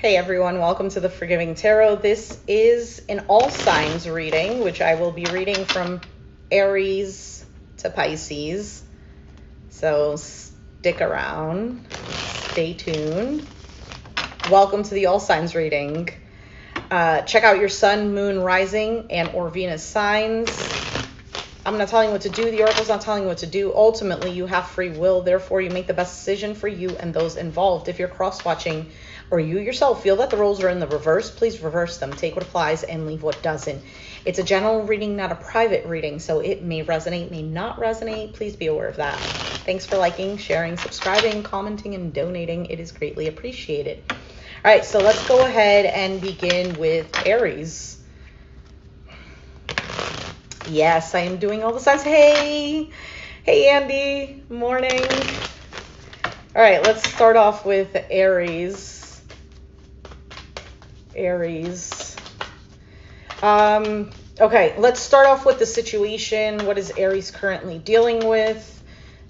Hey everyone, welcome to the Forgiving Tarot. This is an all signs reading, which I will be reading from Aries to Pisces. So stick around, stay tuned. Welcome to the all signs reading. Check out your sun, moon, rising, and or Venus signs. I'm not telling you what to do. The oracle's not telling you what to do. Ultimately, you have free will. Therefore, you make the best decision for you and those involved. If you're cross-watching or you yourself feel that the roles are in the reverse, please reverse them. Take what applies and leave what doesn't. It's a general reading, not a private reading, so it may resonate, may not resonate. Please be aware of that. Thanks for liking, sharing, subscribing, commenting, and donating. It is greatly appreciated. All right, so let's go ahead and begin with Aries. Yes, I am doing all the signs. Hey Andy, morning. All right, let's start off with Aries. Okay, let's start off with the situation. What is Aries currently dealing with?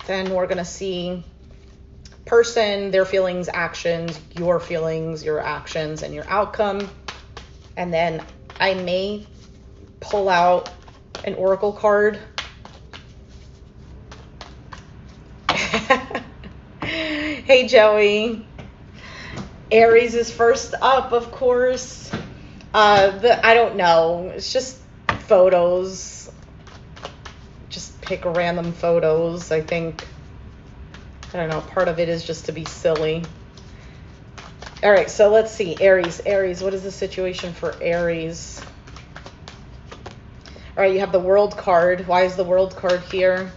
Then we're gonna see person, their feelings, actions, your feelings, your actions, and your outcome. And then I may pull out an oracle card. Hey Joey. Aries is first up, of course. I don't know. It's just photos. Just pick random photos. I think, I don't know, part of it is just to be silly. All right, so let's see. Aries, what is the situation for Aries? All right, you have the World card. Why is the World card here?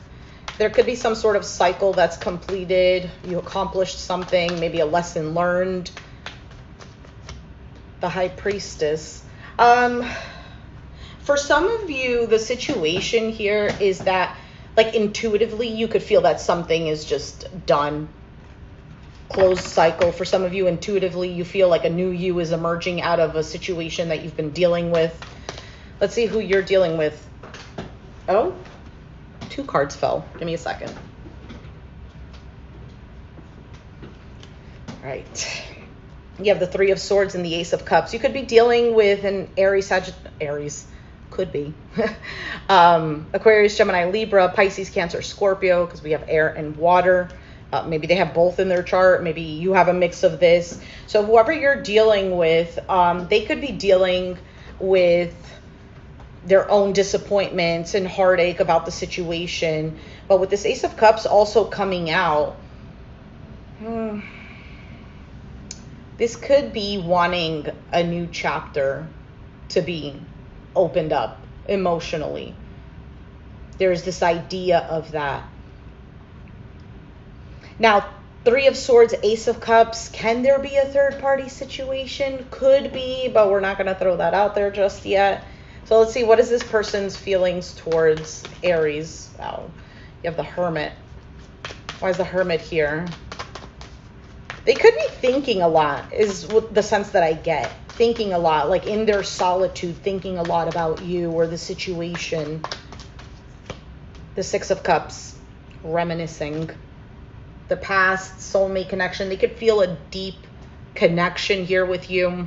There could be some sort of cycle that's completed. You accomplished something, maybe a lesson learned. The High Priestess. For some of you, the situation here is that, like, intuitively, you could feel that something is just done. Closed cycle. For some of you, intuitively, you feel like a new you is emerging out of a situation that you've been dealing with. Let's see who you're dealing with. Oh, 2 cards fell. Give me a second. All right. You have the 3 of Swords and the Ace of Cups. You could be dealing with an Aries, could be. Aquarius, Gemini, Libra, Pisces, Cancer, Scorpio, because we have air and water. Maybe they have both in their chart. Maybe you have a mix of this. So whoever you're dealing with, they could be dealing with their own disappointments and heartache about the situation. But with this Ace of Cups also coming out, this could be wanting a new chapter to be opened up emotionally. There's this idea of that. Now, 3 of Swords, Ace of Cups. Can there be a third party situation? Could be, but we're not going to throw that out there just yet. So let's see, what is this person's feelings towards Aries? Wow, you have the Hermit. Why is the Hermit here? They could be thinking a lot, is what the sense that I get. Thinking a lot, like in their solitude, thinking a lot about you or the situation. The 6 of Cups, reminiscing. The past, soulmate connection. They could feel a deep connection here with you.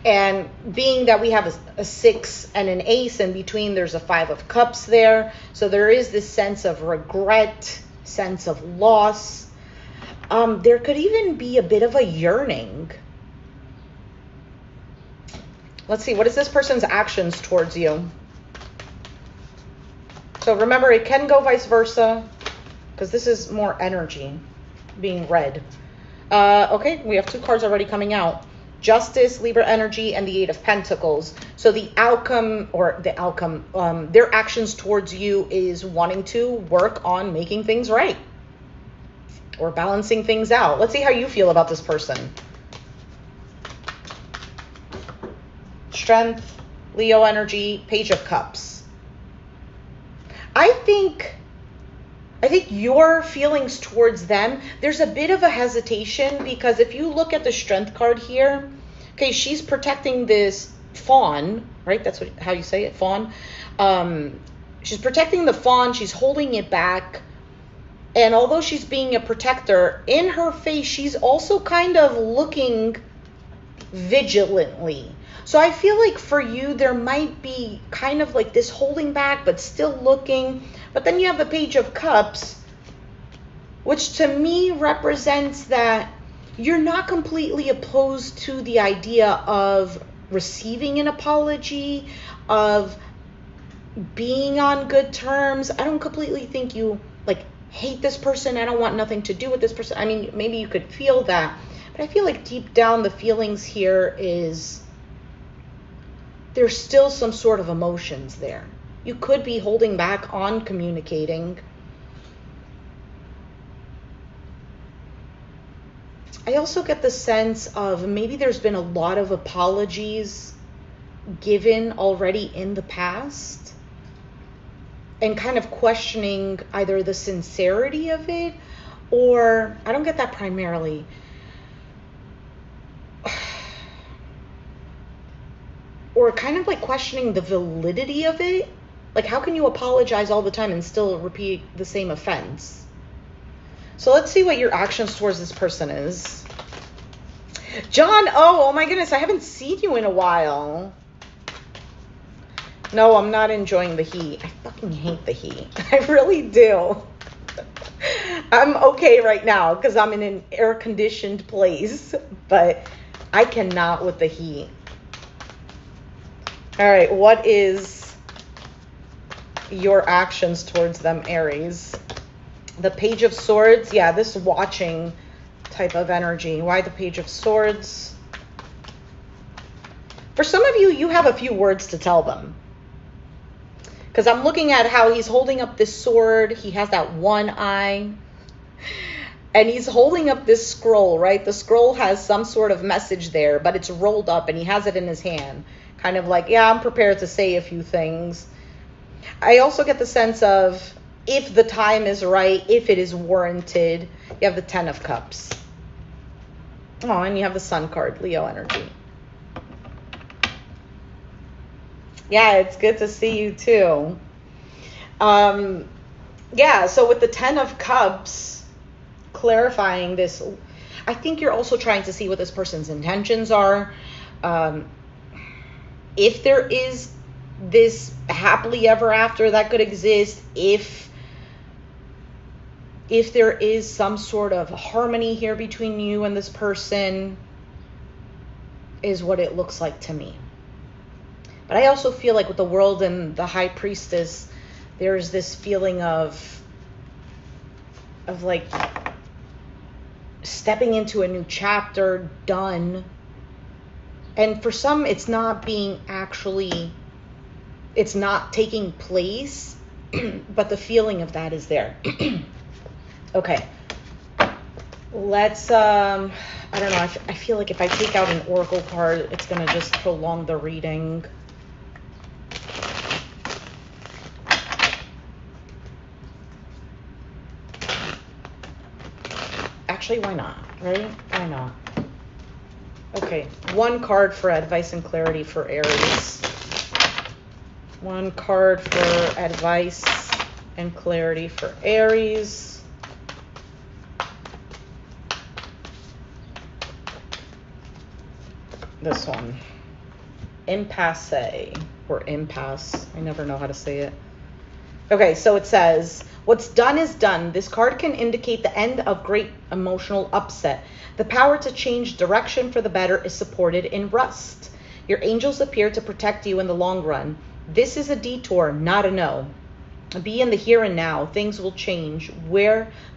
And being that we have a 6 and an ace in between, there's a 5 of Cups there. So there is this sense of regret, sense of loss. There could even be a bit of a yearning. Let's see, what is this person's actions towards you? So remember, it can go vice versa, because this is more energy being read. Okay, we have 2 cards already coming out. Justice, Libra energy, and the 8 of Pentacles. So the outcome, their actions towards you is wanting to work on making things right or balancing things out. Let's see how you feel about this person. Strength, Leo energy, Page of Cups. I think your feelings towards them, there's a bit of a hesitation, because if you look at the Strength card here, okay, she's protecting this fawn, right? That's how you say it, fawn. She's protecting the fawn. She's holding it back. And although she's being a protector, in her face, she's also kind of looking vigilantly. So I feel like for you, there might be kind of like this holding back, but still looking. But then you have the Page of Cups, which to me represents that you're not completely opposed to the idea of receiving an apology, of being on good terms. I don't completely think you like hate this person. I don't want nothing to do with this person. I mean, maybe you could feel that, but I feel like deep down the feelings here is there's still some sort of emotions there. You could be holding back on communicating. I also get the sense of maybe there's been a lot of apologies given already in the past, and kind of questioning either the sincerity of it, or I don't get that primarily. Or kind of like questioning the validity of it. Like, how can you apologize all the time and still repeat the same offense? So let's see what your actions towards this person is. John, oh my goodness, I haven't seen you in a while. No, I'm not enjoying the heat. I fucking hate the heat. I really do. I'm okay right now because I'm in an air-conditioned place, but I cannot with the heat. All right, what is your actions towards them, Aries? The Page of Swords. Yeah, this watching type of energy. Why the Page of Swords? For some of you, you have a few words to tell them. Because I'm looking at how he's holding up this sword. He has that one eye. And he's holding up this scroll, right? The scroll has some sort of message there, but it's rolled up and he has it in his hand. Kind of like, yeah, I'm prepared to say a few things. I also get the sense of if the time is right, if it is warranted. You have the Ten of Cups. Oh, and you have the Sun card, Leo energy. Yeah, it's good to see you too. Yeah, so with the Ten of Cups, clarifying this, I think you're also trying to see what this person's intentions are. If there is this happily ever after that could exist, if there is some sort of harmony here between you and this person, is what it looks like to me. But I also feel like with the World and the High Priestess, there's this feeling of like stepping into a new chapter, done. And for some, it's not taking place, but the feeling of that is there. Okay. Let's, I don't know, I feel like if I take out an oracle card, it's going to just prolong the reading. Actually, why not, right? Why not? Okay, one card for advice and clarity for Aries. One card for advice and clarity for Aries. This one. Impasse or impasse. I never know how to say it. Okay, so it says, what's done is done. This card can indicate the end of great emotional upset. The power to change direction for the better is supported in rust. Your angels appear to protect you in the long run. This is a detour, not a no. Be in the here and now. Things will change.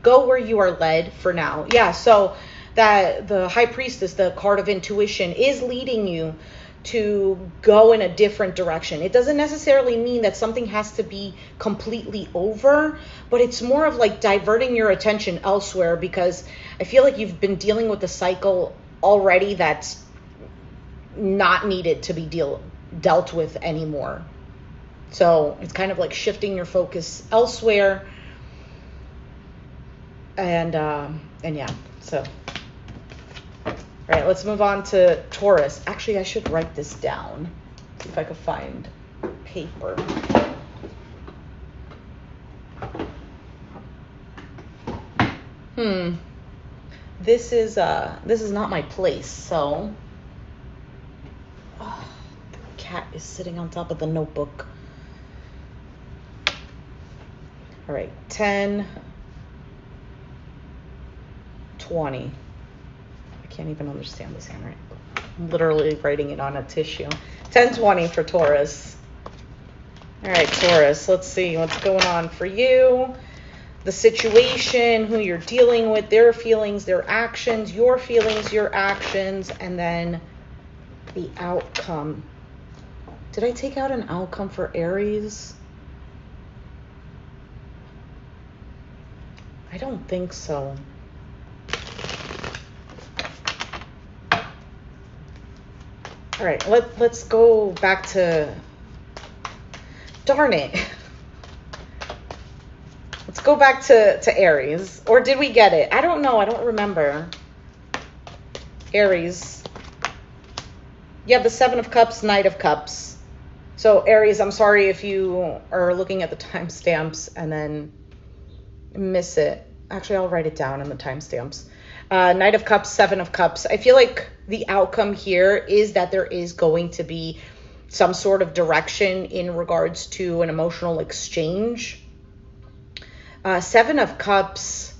Go where you are led for now. Yeah, so that the High Priestess, the card of intuition, is leading you to go in a different direction. It doesn't necessarily mean that something has to be completely over, but it's more of like diverting your attention elsewhere, because I feel like you've been dealing with a cycle already that's not needed to be dealt with anymore. So it's kind of like shifting your focus elsewhere. And yeah, so. All right, let's move on to Taurus. Actually, I should write this down. See if I could find paper. This is not my place, so is sitting on top of the notebook. All right, 10, 20. I can't even understand this handwriting. I'm literally writing it on a tissue. 10, 20 for Taurus. All right, Taurus, let's see what's going on for you. The situation, who you're dealing with, their feelings, their actions, your feelings, your actions, and then the outcome. Did I take out an outcome for Aries? I don't think so. All right, let's go back to, darn it. Let's go back to Aries. Or did we get it? I don't know. I don't remember. Aries. You have the Seven of Cups, Knight of Cups. So Aries, I'm sorry if you are looking at the timestamps and then miss it. Actually, I'll write it down in the timestamps. Knight of Cups, Seven of Cups. I feel like the outcome here is that there is going to be some sort of direction in regards to an emotional exchange. Seven of Cups.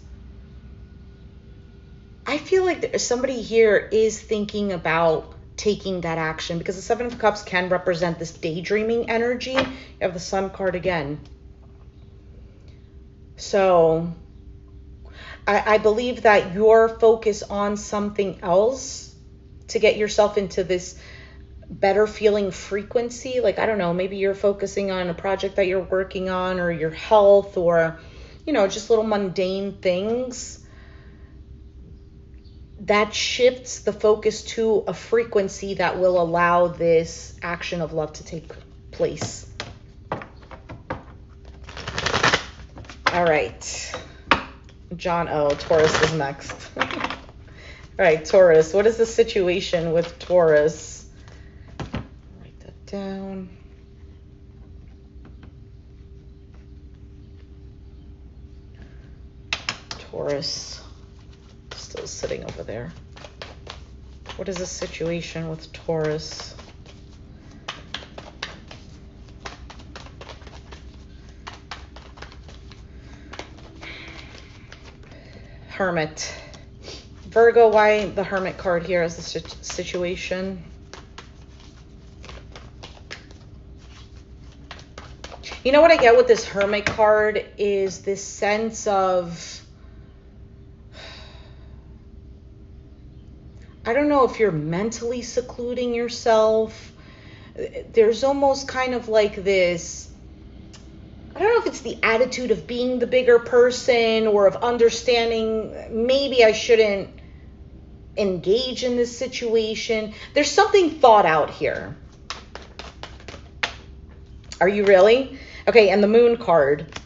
I feel like somebody here is thinking about taking that action, because the Seven of Cups can represent this daydreaming energy. You have the Sun card again. So I believe that you're focused on something else to get yourself into this better feeling frequency. Like, I don't know, maybe you're focusing on a project that you're working on, or your health, or, you know, just little mundane things. That shifts the focus to a frequency that will allow this action of love to take place. All right. John O. Taurus is next. All right, Taurus. What is the situation with Taurus? Write that down. Taurus. Still sitting over there. What is the situation with Taurus? Hermit. Virgo, why the Hermit card here is the situation? You know what I get with this Hermit card is this sense of, I don't know if you're mentally secluding yourself. There's almost kind of like this, I don't know if it's the attitude of being the bigger person, or of understanding maybe I shouldn't engage in this situation. There's something thought out here. Are you really? Okay, and the Moon card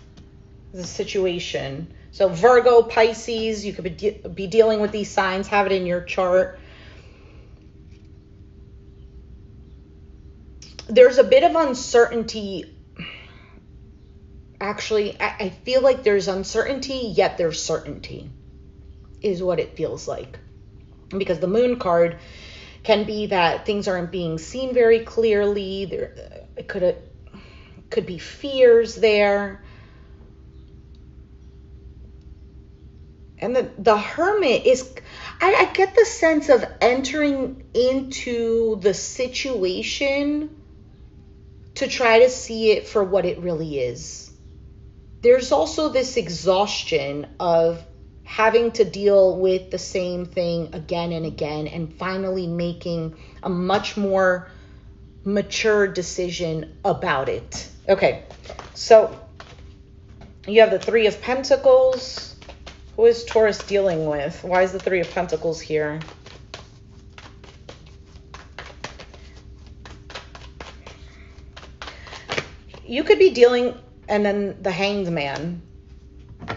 is a situation. So Virgo, Pisces, you could be dealing with these signs, have it in your chart. There's a bit of uncertainty. Actually, I feel like there's uncertainty, yet there's certainty, is what it feels like. Because the Moon card can be that things aren't being seen very clearly. It could be fears there. And the Hermit is, I get the sense of entering into the situation to try to see it for what it really is. There's also this exhaustion of having to deal with the same thing again and again, and finally making a much more mature decision about it. Okay, so you have the Three of Pentacles. Who is Taurus dealing with? Why is the Three of Pentacles here? You could be dealing, and then the Hanged Man.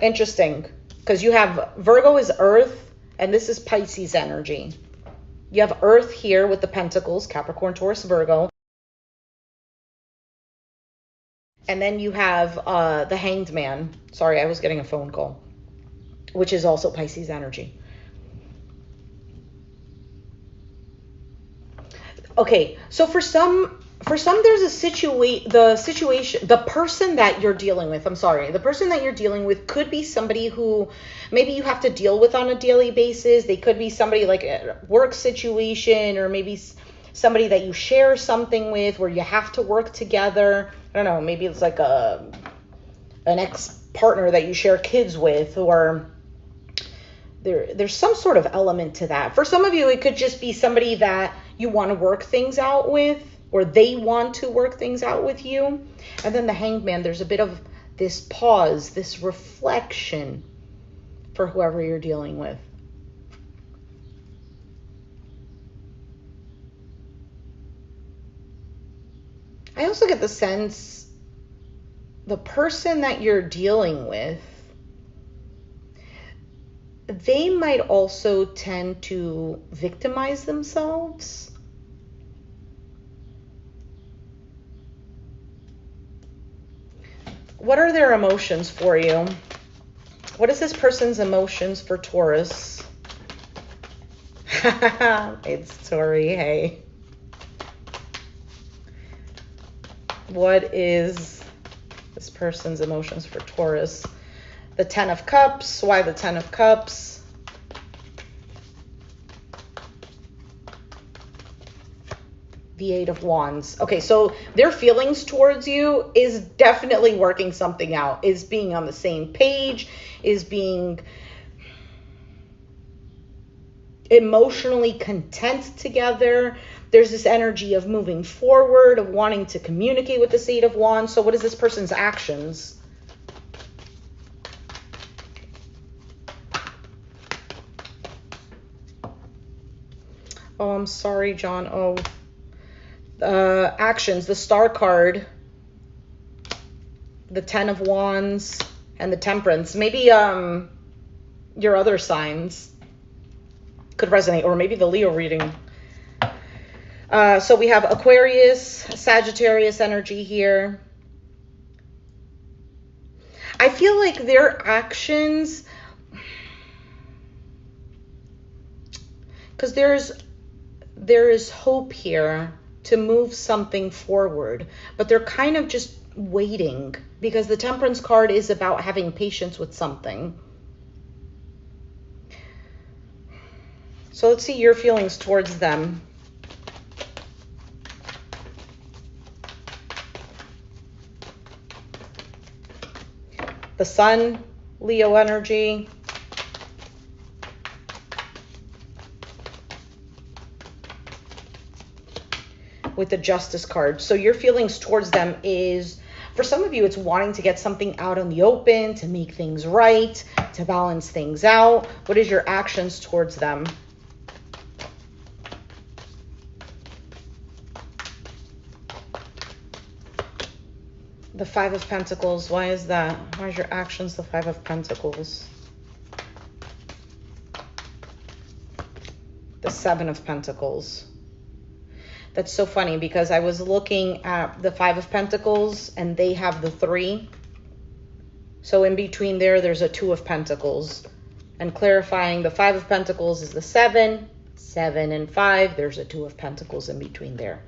Interesting, because you have Virgo is Earth, and this is Pisces energy. You have Earth here with the Pentacles, Capricorn, Taurus, Virgo. And then you have the Hanged Man. Sorry, I was getting a phone call, which is also Pisces energy. Okay, so for some, For some, there's a the person that you're dealing with, the person that you're dealing with could be somebody who maybe you have to deal with on a daily basis. They could be somebody like a work situation, or maybe somebody that you share something with where you have to work together. I don't know, maybe it's like an ex-partner that you share kids with, or there's some sort of element to that. For some of you, it could just be somebody that you want to work things out with, or they want to work things out with you. And then the Hangman, there's a bit of this pause, this reflection for whoever you're dealing with. I also get the sense the person that you're dealing with, they might also tend to victimize themselves. What are their emotions for you? What is this person's emotions for Taurus? It's Tori, hey. What is this person's emotions for Taurus? The Ten of Cups. Why the Ten of Cups? The Eight of Wands. Okay, so their feelings towards you is definitely working something out, is being on the same page, is being emotionally content together. There's this energy of moving forward, of wanting to communicate with this Eight of Wands. So what is this person's actions? Oh, I'm sorry, John. Oh, actions, the Star card, the Ten of Wands, and the Temperance. Maybe your other signs could resonate, or maybe the Leo reading. So we have Aquarius, Sagittarius energy here. I feel like their actions, because there is hope here to move something forward, but they're kind of just waiting, because the Temperance card is about having patience with something. So let's see your feelings towards them. The Sun, Leo energy. With the Justice card. So your feelings towards them is, for some of you, it's wanting to get something out in the open, to make things right, to balance things out. What is your actions towards them? The Five of Pentacles. Why is that? Why is your actions the Five of Pentacles? The Seven of Pentacles. That's so funny, because I was looking at the Five of Pentacles and they have the 3. So in between there's a Two of Pentacles. And clarifying, the Five of Pentacles is the 7. 7 and 5, there's a Two of Pentacles in between there,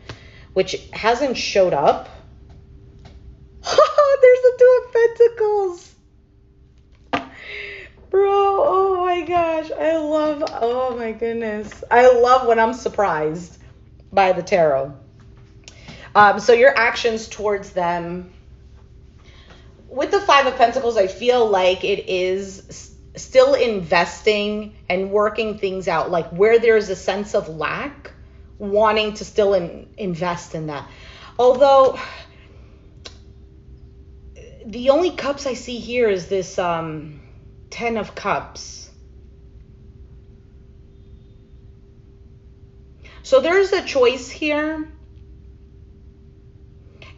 which hasn't showed up. There's a Two of Pentacles. Bro, oh my gosh. Oh my goodness. I love when I'm surprised by the tarot. So your actions towards them, with the Five of Pentacles, I feel like it is still investing and working things out, like where there's a sense of lack, wanting to still invest in that. Although the only cups I see here is this Ten of Cups. So there's a choice here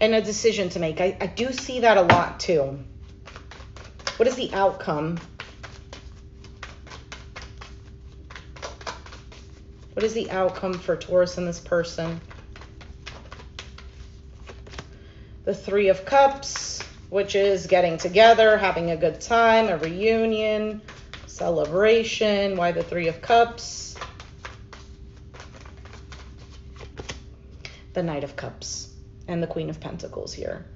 and a decision to make. I do see that a lot too. What is the outcome? What is the outcome for Taurus and this person? The Three of Cups, which is getting together, having a good time, a reunion, celebration. Why the Three of Cups? The Knight of Cups. and the Queen of Pentacles here.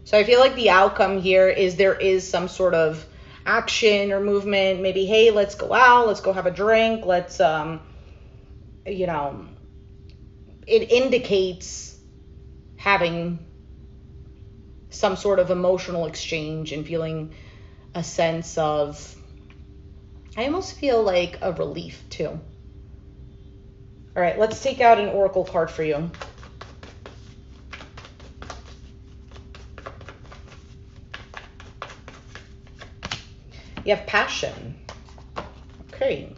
So I feel like the outcome here is there is some sort of action or movement. Maybe, hey, let's go out, let's go have a drink, let's, you know, it indicates having some sort of emotional exchange and feeling a sense of, I almost feel like a relief too. All right, let's take out an oracle card for you. You have passion. Okay.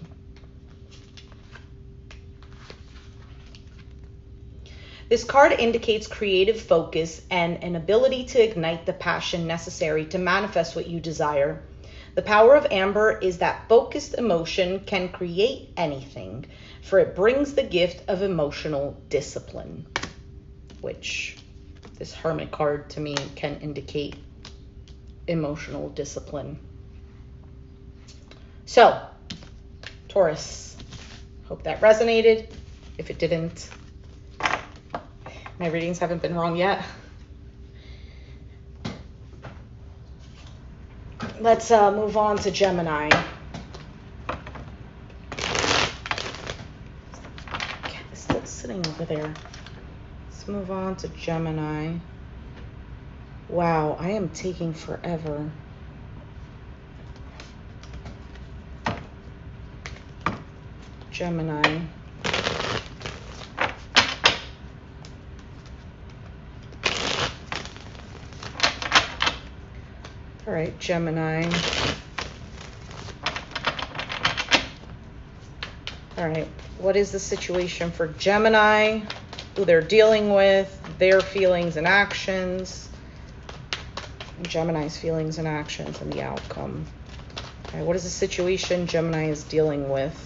This card indicates creative focus and an ability to ignite the passion necessary to manifest what you desire. The power of amber is that focused emotion can create anything, for it brings the gift of emotional discipline, which this Hermit card to me can indicate emotional discipline. So, Taurus, hope that resonated. If it didn't, my readings haven't been wrong yet. Let's move on to Gemini. Cat is still sitting over there. Let's move on to Gemini. Wow, I am taking forever. Gemini. All right, Gemini. All right, what is the situation for Gemini? Who they're dealing with, their feelings and actions. Gemini's feelings and actions and the outcome. All right, what is the situation Gemini is dealing with?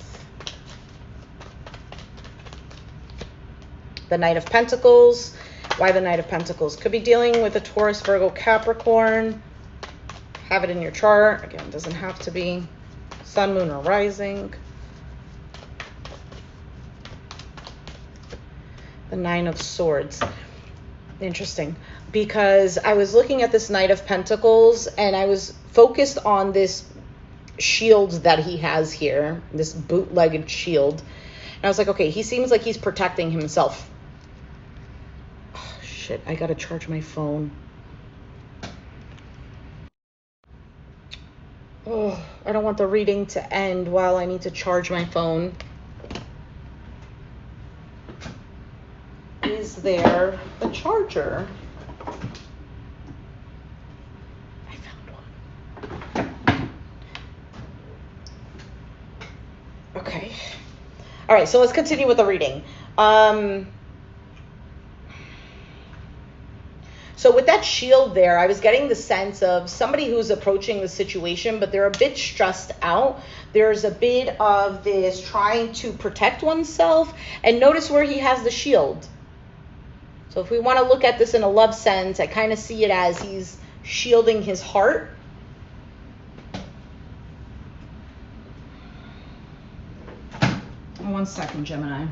The Knight of Pentacles. Why the Knight of Pentacles? Could be dealing with a Taurus, Virgo, Capricorn. Have it in your chart. Again, doesn't have to be sun, moon, or rising. The Nine of Swords. Interesting, because I was looking at this Knight of Pentacles and I was focused on this shield that he has here, this bootlegged shield. And I was like, okay, he seems like he's protecting himself. Oh, shit, I gotta charge my phone. Oh, I don't want the reading to end while I need to charge my phone. Is there a charger? I found one. Okay. All right, so let's continue with the reading. So with that shield there, I was getting the sense of somebody who's approaching the situation, but they're a bit stressed out. There's a bit of this trying to protect oneself. And notice where he has the shield. So if we want to look at this in a love sense, I kind of see it as he's shielding his heart. One second, Gemini.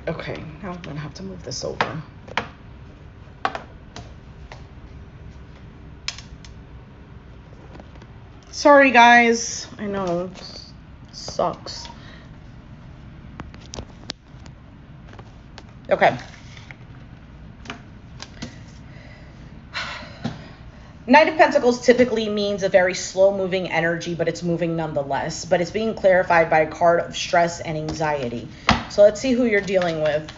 Okay, now I'm going to have to move this over. Sorry, guys. I know. It sucks. Okay. Knight of Pentacles typically means a very slow-moving energy, but it's moving nonetheless. But it's being clarified by a card of stress and anxiety. So let's see who you're dealing with,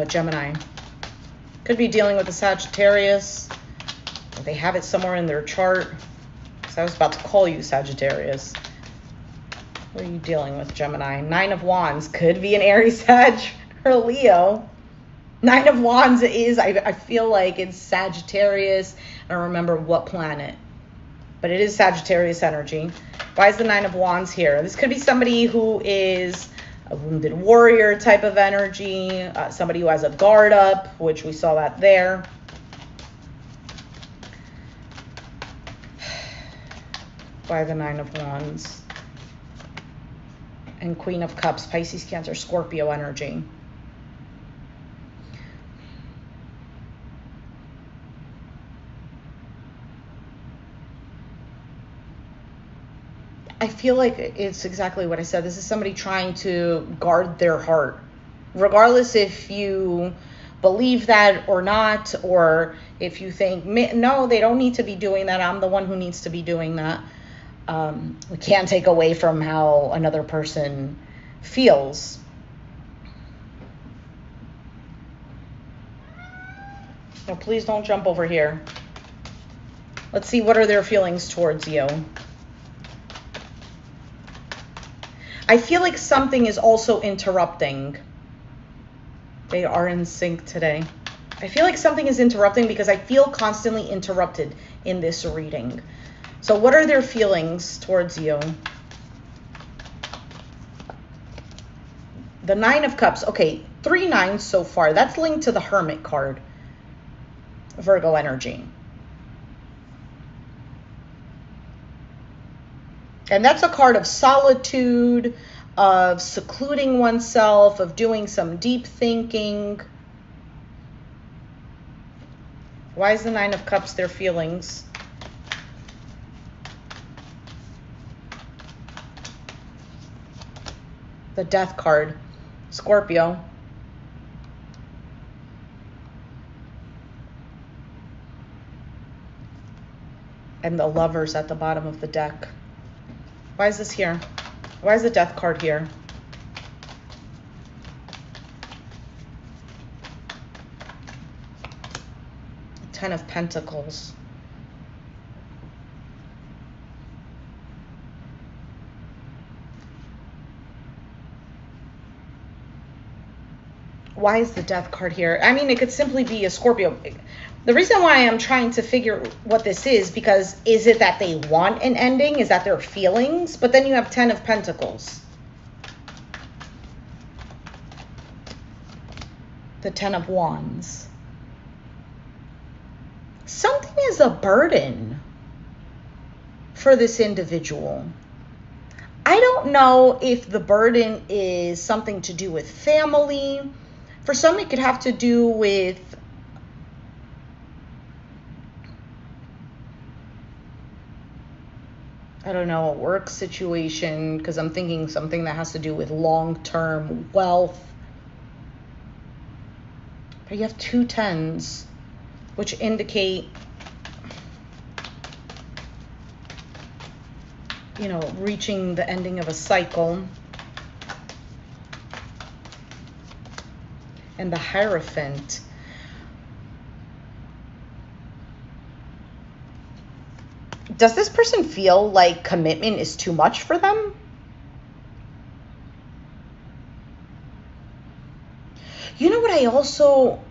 Gemini. Could be dealing with a Sagittarius. They have it somewhere in their chart. So I was about to call you Sagittarius. What are you dealing with, Gemini? Nine of Wands. Could be an Aries, Sag, or Leo. Nine of Wands is, I feel like it's Sagittarius. I don't remember what planet. But it is Sagittarius energy. Why is the Nine of Wands here? This could be somebody who is a wounded warrior type of energy. Somebody who has a guard up, which we saw that there. Why the Nine of Wands? And Queen of Cups, Pisces, Cancer, Scorpio energy. I feel like it's exactly what I said. This is somebody trying to guard their heart. Regardless if you believe that or not, or if you think, no, they don't need to be doing that. I'm the one who needs to be doing that. We can't take away from how another person feels. No, please don't jump over here. Let's see, what are their feelings towards you? I feel like something is also interrupting. They are in sync today. I feel like something is interrupting because I feel constantly interrupted in this reading. So what are their feelings towards you? The Nine of Cups. Okay, 3 nines so far. That's linked to the Hermit card. Virgo energy. And that's a card of solitude, of secluding oneself, of doing some deep thinking. Why is the Nine of Cups their feelings? The Death card, Scorpio. And the Lovers at the bottom of the deck. Why is this here? Why is the Death card here? Ten of Pentacles. Why is the Death card here? I mean, it could simply be a Scorpio. The reason why I'm trying to figure what this is, because is it that they want an ending? Is that their feelings? But then you have 10 of Pentacles. The 10 of Wands. Something is a burden for this individual. I don't know if the burden is something to do with family. For some, it could have to do with I don't know, a work situation, because I'm thinking something that has to do with long-term wealth. But you have 2 10s, which indicate, you know, reaching the ending of a cycle. And the Hierophant. Does this person feel like commitment is too much for them? You know what I also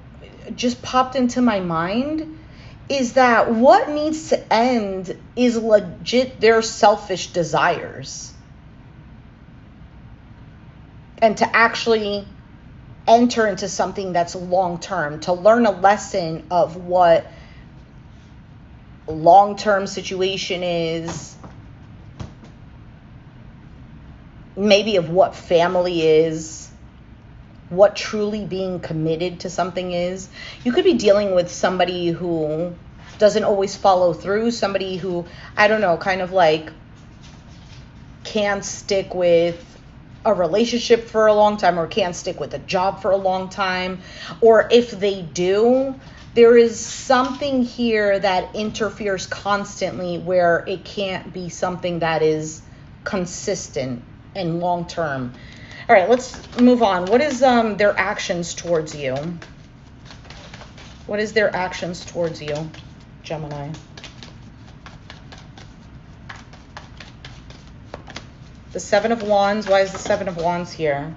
just popped into my mind is that what needs to end is legit their selfish desires. And to actually enter into something that's long-term, to learn a lesson of what long-term situation is, maybe of what family is, what truly being committed to something is. You could be dealing with somebody who doesn't always follow through, somebody who, I don't know, kind of like can't stick with a relationship for a long time, or can't stick with a job for a long time, or if they do, there is something here that interferes constantly where it can't be something that is consistent and long-term. All right, let's move on. What is their actions towards you? What is their actions towards you, Gemini? The 7 of Wands. Why is the 7 of Wands here?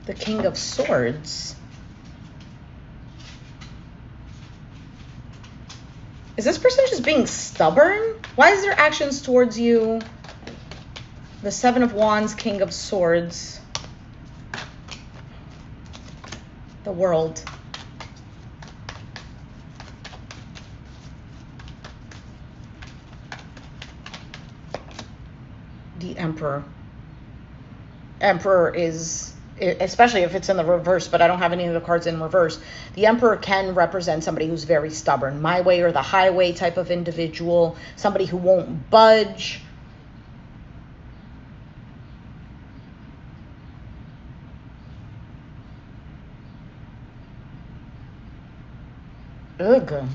The King of Swords. Is this person just being stubborn? Why is their actions towards you? The 7 of Wands, King of Swords. The World. The Emperor. Emperor is, especially if it's in the reverse, but I don't have any of the cards in reverse. The Emperor can represent somebody who's very stubborn, my way or the highway type of individual, somebody who won't budge. Ugh.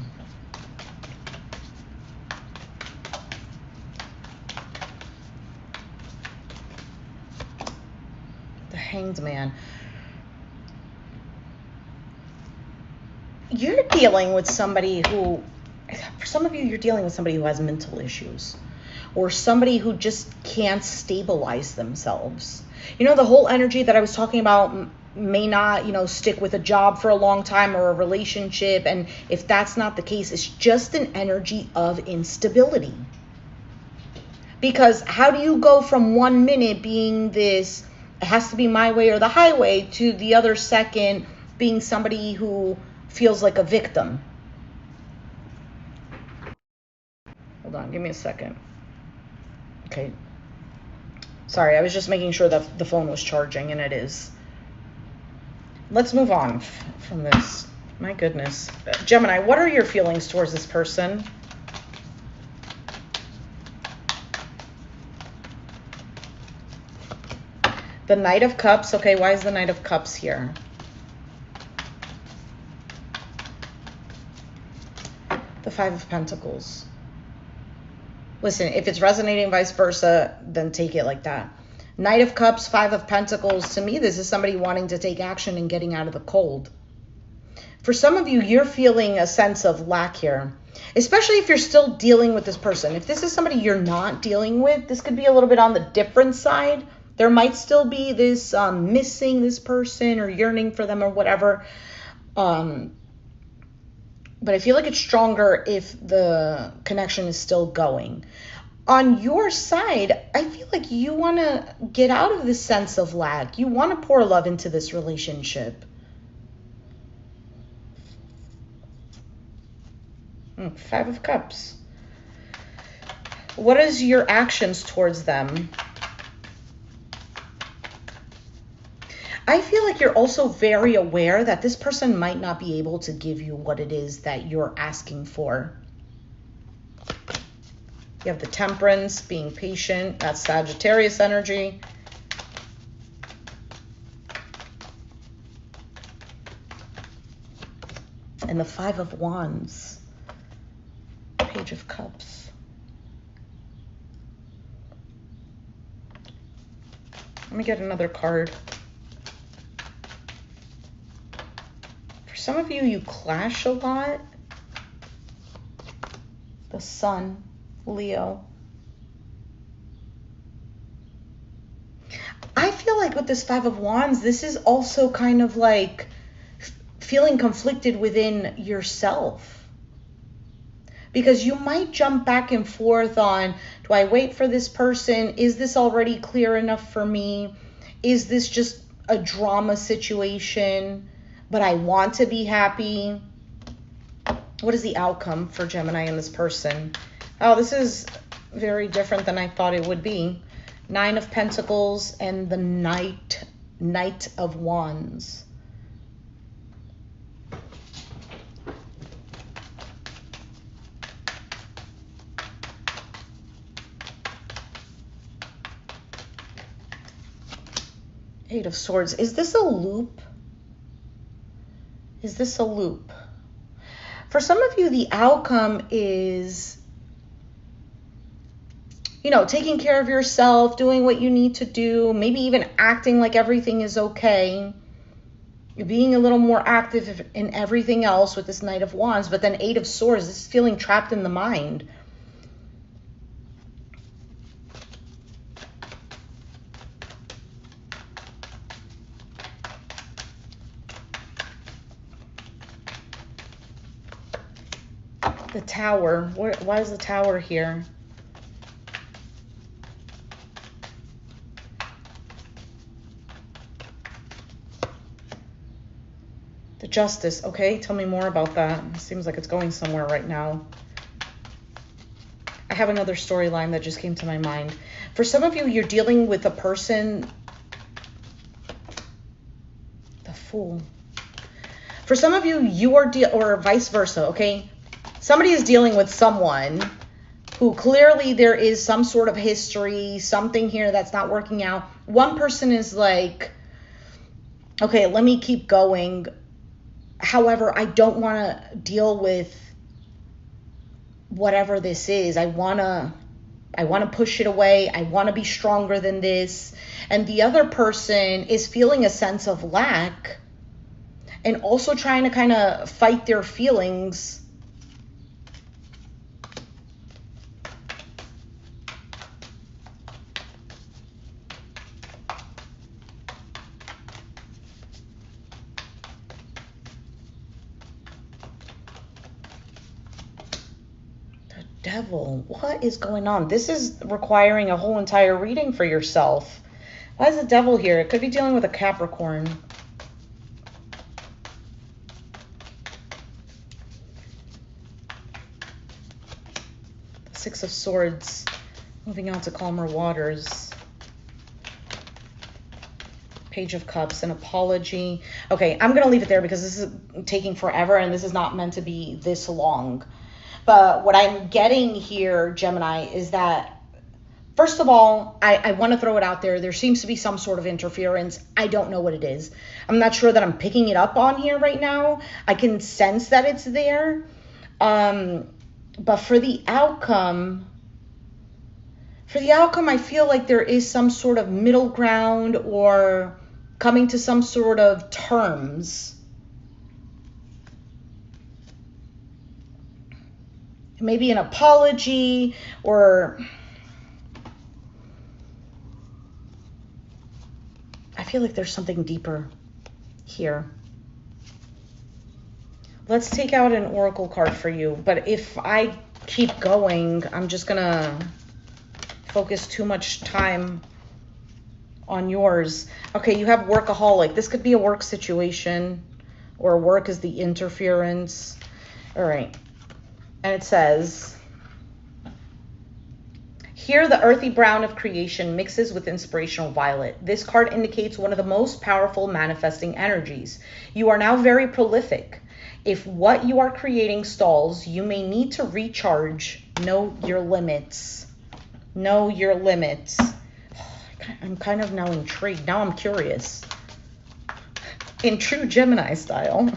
The Hanged Man. You're dealing with somebody who, for some of you, you're dealing with somebody who has mental issues, or somebody who just can't stabilize themselves. You know, the whole energy that I was talking about may not, you know, stick with a job for a long time or a relationship. And if that's not the case, it's just an energy of instability. Because how do you go from 1 minute being this, it has to be my way or the highway, to the other second being somebody who feels like a victim? Hold on, give me a second. Okay. Sorry, I was just making sure that the phone was charging, and it is. Let's move on from this. My goodness. Gemini, what are your feelings towards this person? The Knight of Cups. Okay, why is the Knight of Cups here? The Five of Pentacles. Listen, if it's resonating vice versa, then take it like that. Knight of Cups, Five of Pentacles. To me, this is somebody wanting to take action and getting out of the cold. For some of you, you're feeling a sense of lack here, especially if you're still dealing with this person. If this is somebody you're not dealing with, this could be a little bit on the different side. There might still be this missing this person or yearning for them or whatever. But I feel like it's stronger if the connection is still going. On your side, I feel like you want to get out of this sense of lack. You want to pour love into this relationship. Five of Cups. What is your actions towards them? I feel like you're also very aware that this person might not be able to give you what it is that you're asking for. You have the Temperance, being patient. That's Sagittarius energy. And the Five of Wands. Page of Cups. Let me get another card. For some of you, you clash a lot. The Sun. Leo. I feel like with this Five of Wands, this is also kind of like feeling conflicted within yourself. Because you might jump back and forth on, do I wait for this person? Is this already clear enough for me? Is this just a drama situation, but I want to be happy? What is the outcome for Gemini and this person? Oh, this is very different than I thought it would be. Nine of Pentacles and the Knight of Wands. Eight of Swords. Is this a loop? Is this a loop? For some of you, the outcome is, you know, taking care of yourself, doing what you need to do, maybe even acting like everything is okay. You're being a little more active in everything else with this Knight of Wands, but then Eight of Swords, this is feeling trapped in the mind. The Tower. Why is the Tower here? Justice. Okay, tell me more about that. It seems like it's going somewhere right now. I have another storyline that just came to my mind. For some of you, you're dealing with a person... The Fool. For some of you, you are... or vice versa, okay? Somebody is dealing with someone who clearly there is some sort of history, something here that's not working out. One person is like, okay, let me keep going. However, I don't want to deal with whatever this is. I want to push it away. I want to be stronger than this. And the other person is feeling a sense of lack and also trying to kind of fight their feelings. Devil, what is going on? This is requiring a whole entire reading for yourself. Why is the Devil here? It could be dealing with a Capricorn. Six of Swords, moving on to calmer waters. Page of Cups, an apology. Okay, I'm going to leave it there because this is taking forever and this is not meant to be this long. But what I'm getting here, Gemini, is that, first of all, I want to throw it out there. There seems to be some sort of interference. I don't know what it is. I'm not sure that I'm picking it up on here right now. I can sense that it's there. But for the outcome, I feel like there is some sort of middle ground or coming to some sort of terms. Maybe an apology, or I feel like there's something deeper here. Let's take out an oracle card for you. But if I keep going, I'm just going to focus too much time on yours. Okay, you have workaholic. This could be a work situation, or work is the interference. All right. And it says, here the earthy brown of creation mixes with inspirational violet. This card indicates one of the most powerful manifesting energies. You are now very prolific. If what you are creating stalls, you may need to recharge. Know your limits. Know your limits. I'm kind of now intrigued. Now I'm curious. In true Gemini style.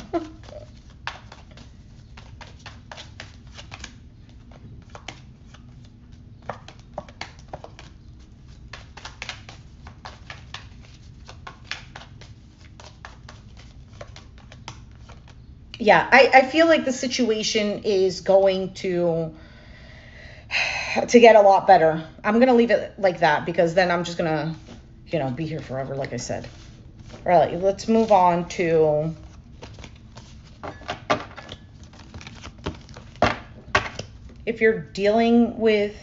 Yeah, I feel like the situation is going to get a lot better. I'm going to leave it like that because then I'm just going to, be here forever, like I said. All right, let's move on to if you're dealing with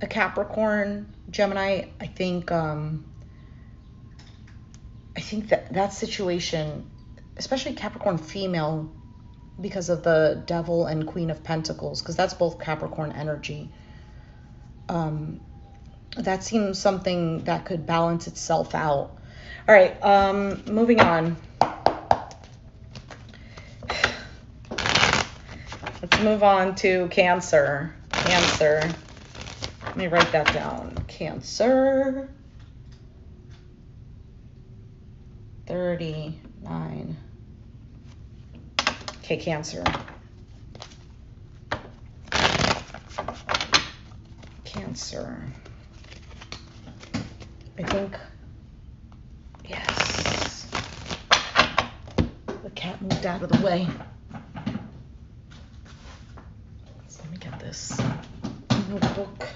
a Capricorn, Gemini, I think that situation, especially Capricorn female, because of the Devil and Queen of Pentacles, because that's both Capricorn energy. That seems something that could balance itself out. All right, moving on. Let's move on to Cancer. Cancer. Let me write that down. Cancer. 39. Okay, Cancer. Cancer. I think, yes. The cat moved out of the way. So let me get this notebook.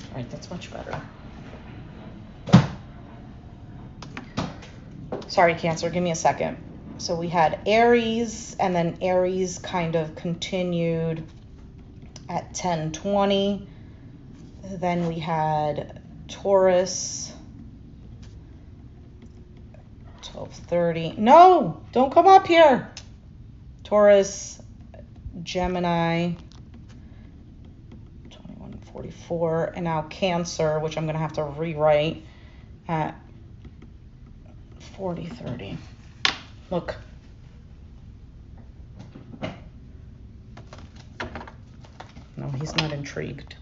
All right, that's much better. Sorry, Cancer, give me a second. So we had Aries, and then Aries kind of continued at 10:20. Then we had Taurus, 12:30. No, don't come up here. Taurus, Gemini, 21:44, and now Cancer, which I'm going to have to rewrite at 40:30. Look. No, he's not intrigued.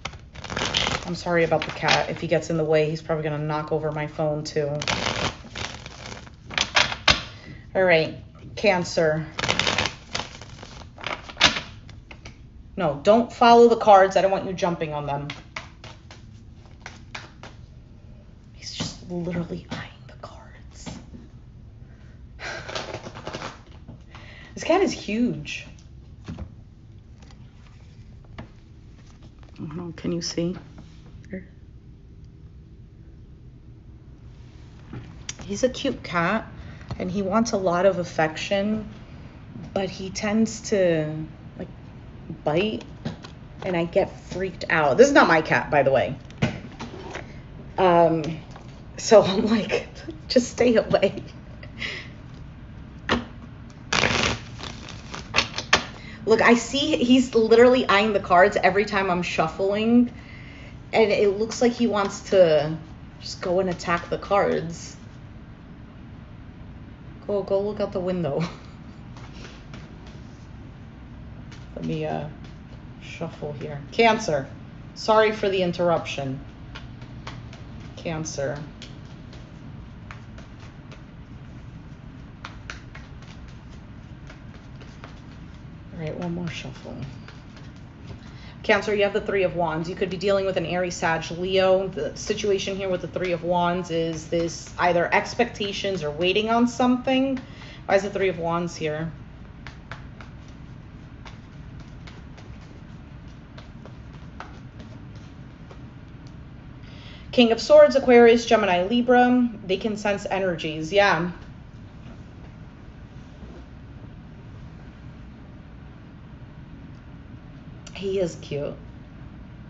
I'm sorry about the cat. If he gets in the way, he's probably going to knock over my phone too. All right, Cancer. No, don't follow the cards. I don't want you jumping on them. He's just literally eyeing the cards. This cat is huge. Oh, can you see? He's a cute cat, and he wants a lot of affection, but he tends to like bite, and I get freaked out. This is not my cat, by the way. So I'm like, just stay away. Look, I see he's literally eyeing the cards every time I'm shuffling, and it looks like he wants to just go and attack the cards. Go look out the window. Let me shuffle here. Cancer. Sorry for the interruption. Cancer. All right, one more shuffle. Cancer, you have the Three of Wands. You could be dealing with an Aries, Sag, Leo. The situation here with the Three of Wands is this either expectations or waiting on something. Why is the Three of Wands here? King of Swords, Aquarius, Gemini, Libra. They can sense energies. Yeah. He is cute.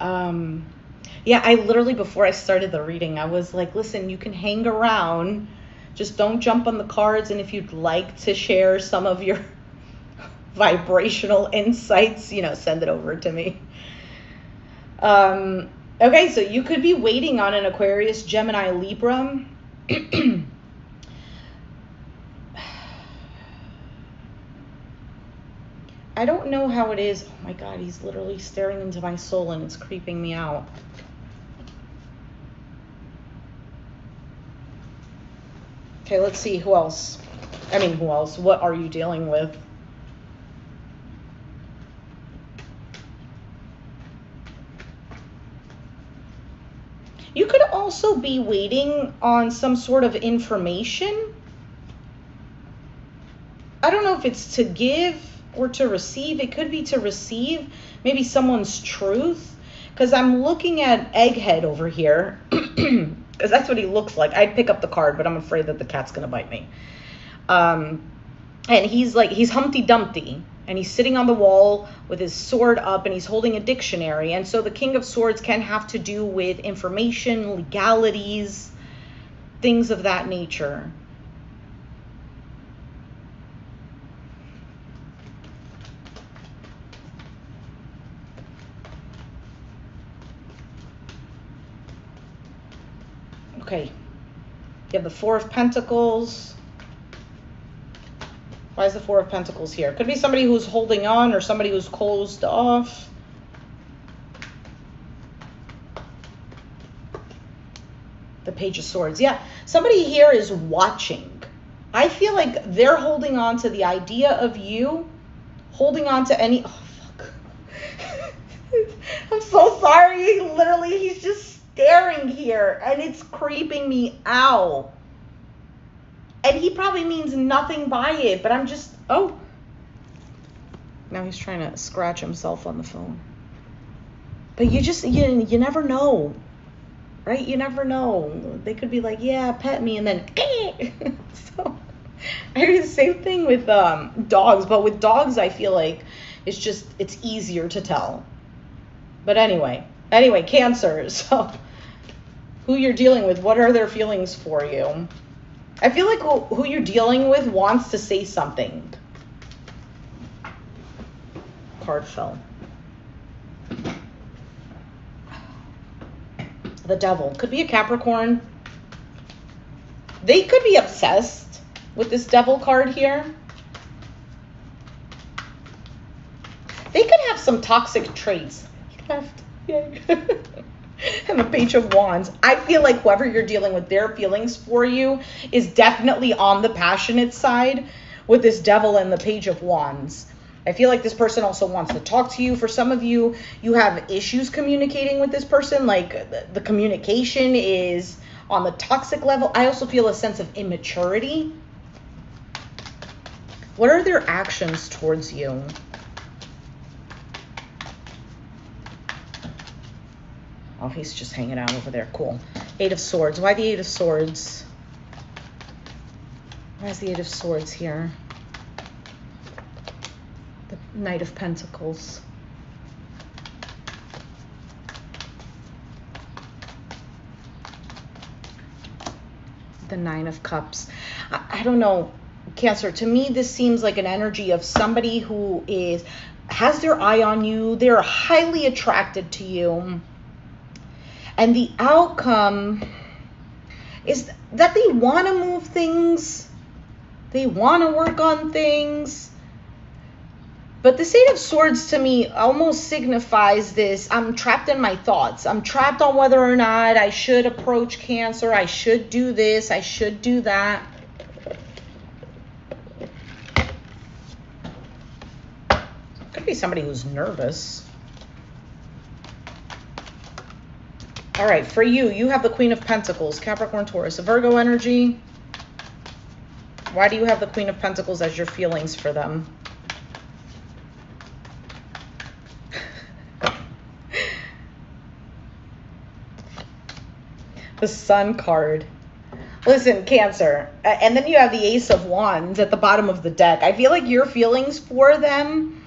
Yeah, I literally, before I started the reading, I was like, listen, you can hang around. Just don't jump on the cards. And if you'd like to share some of your vibrational insights, you know, send it over to me. Okay, so you could be waiting on an Aquarius, Gemini, Libra. I don't know how it is. Oh my God, he's literally staring into my soul and it's creeping me out. Okay, let's see who else. I mean, who else? What are you dealing with? You could also be waiting on some sort of information. I don't know if it's to give or to receive. It could be to receive maybe someone's truth, because I'm looking at Egghead over here because that's what he looks like. I'd pick up the card, but I'm afraid that the cat's gonna bite me. And he's like, he's Humpty Dumpty, and he's sitting on the wall with his sword up, and he's holding a dictionary. And so the King of Swords can have to do with information, legalities, things of that nature. Okay, you have the Four of Pentacles. Why is the Four of Pentacles here? Could be somebody who's holding on or somebody who's closed off. The Page of Swords. Yeah, somebody here is watching. I feel like they're holding on to the idea of you, holding on to any... Oh, fuck. I'm so sorry. Literally, he's just staring here and it's creeping me out. And he probably means nothing by it, but I'm just, oh. Now he's trying to scratch himself on the phone. But you just, you never know, right? You never know. They could be like, yeah, pet me, and then, so I do the same thing with dogs, but with dogs, I feel like it's easier to tell. But anyway, Cancer, so who you're dealing with, what are their feelings for you? I feel like who you're dealing with wants to say something. Card fell. The Devil. Could be a Capricorn. They could be obsessed with this Devil card here. They could have some toxic traits. He left. Yay. And the Page of Wands. I feel like whoever you're dealing with, their feelings for you is definitely on the passionate side with this Devil and the Page of Wands. I feel like this person also wants to talk to you. For some of you, you have issues communicating with this person. Like the communication is on the toxic level. I also feel a sense of immaturity. What are their actions towards you? Oh, he's just hanging out over there. Cool. Eight of Swords. Why the Eight of Swords? Why is the Eight of Swords here? The Knight of Pentacles. The Nine of Cups. I don't know, Cancer. To me, this seems like an energy of somebody who has their eye on you. They're highly attracted to you. And the outcome is that they want to move things. They want to work on things. But this Eight of Swords to me almost signifies this. I'm trapped in my thoughts. I'm trapped on whether or not I should approach Cancer. I should do this. I should do that. Could be somebody who's nervous. All right, for you, you have the Queen of Pentacles, Capricorn, Taurus, a Virgo energy. Why do you have the Queen of Pentacles as your feelings for them? The Sun card. Listen, Cancer. And then you have the Ace of Wands at the bottom of the deck. I feel like your feelings for them,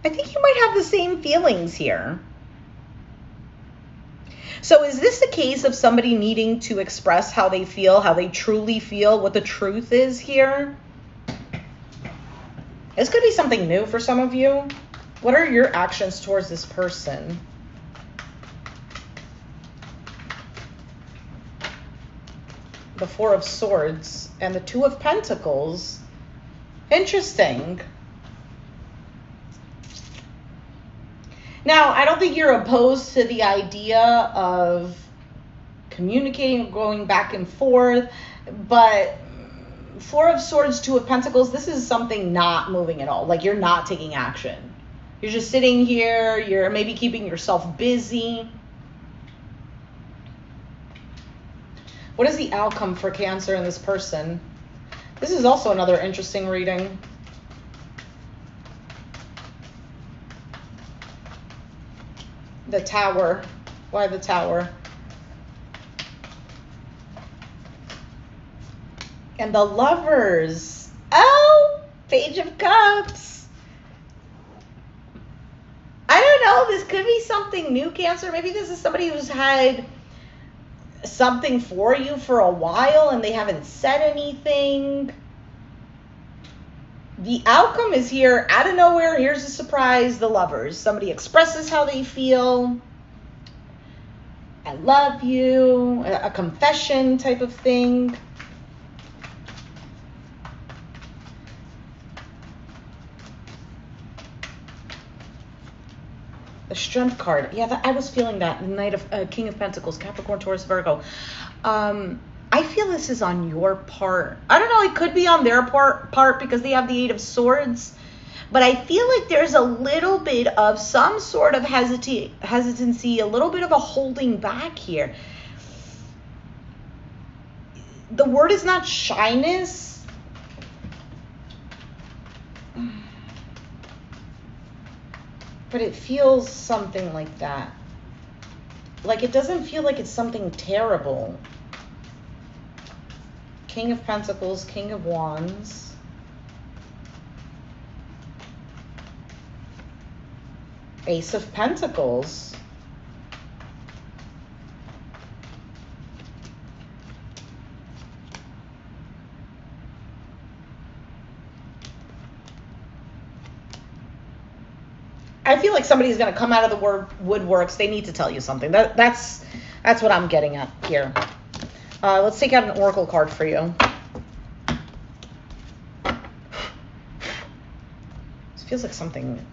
I think you might have the same feelings here. So is this a case of somebody needing to express how they feel, how they truly feel, what the truth is here? This could be something new for some of you. What are your actions towards this person? The Four of Swords and the Two of Pentacles. Interesting. Now, I don't think you're opposed to the idea of communicating, going back and forth, but Four of Swords, Two of Pentacles, this is something not moving at all. Like you're not taking action. You're just sitting here. You're maybe keeping yourself busy. What is the outcome for Cancer in this person? This is also another interesting reading. The Tower. Why the Tower? And the Lovers. Oh, Page of Cups. I don't know. This could be something new, Cancer. Maybe this is somebody who's had something for you for a while and they haven't said anything. The outcome is here out of nowhere. Here's a surprise. The Lovers. Somebody expresses how they feel. I love you. A confession type of thing. The Strength card. Yeah, I was feeling that. The Knight of King of Pentacles, Capricorn, Taurus, Virgo. I feel this is on your part. I don't know. It could be on their part because they have the Eight of Swords. But I feel like there's a little bit of some sort of hesitancy, a little bit of a holding back here. The word is not shyness. But it feels something like that. Like it doesn't feel like it's something terrible. King of Pentacles, King of Wands. Ace of Pentacles. I feel like somebody's going to come out of the woodworks. They need to tell you something. That's what I'm getting at here. Let's take out an oracle card for you. This feels like something,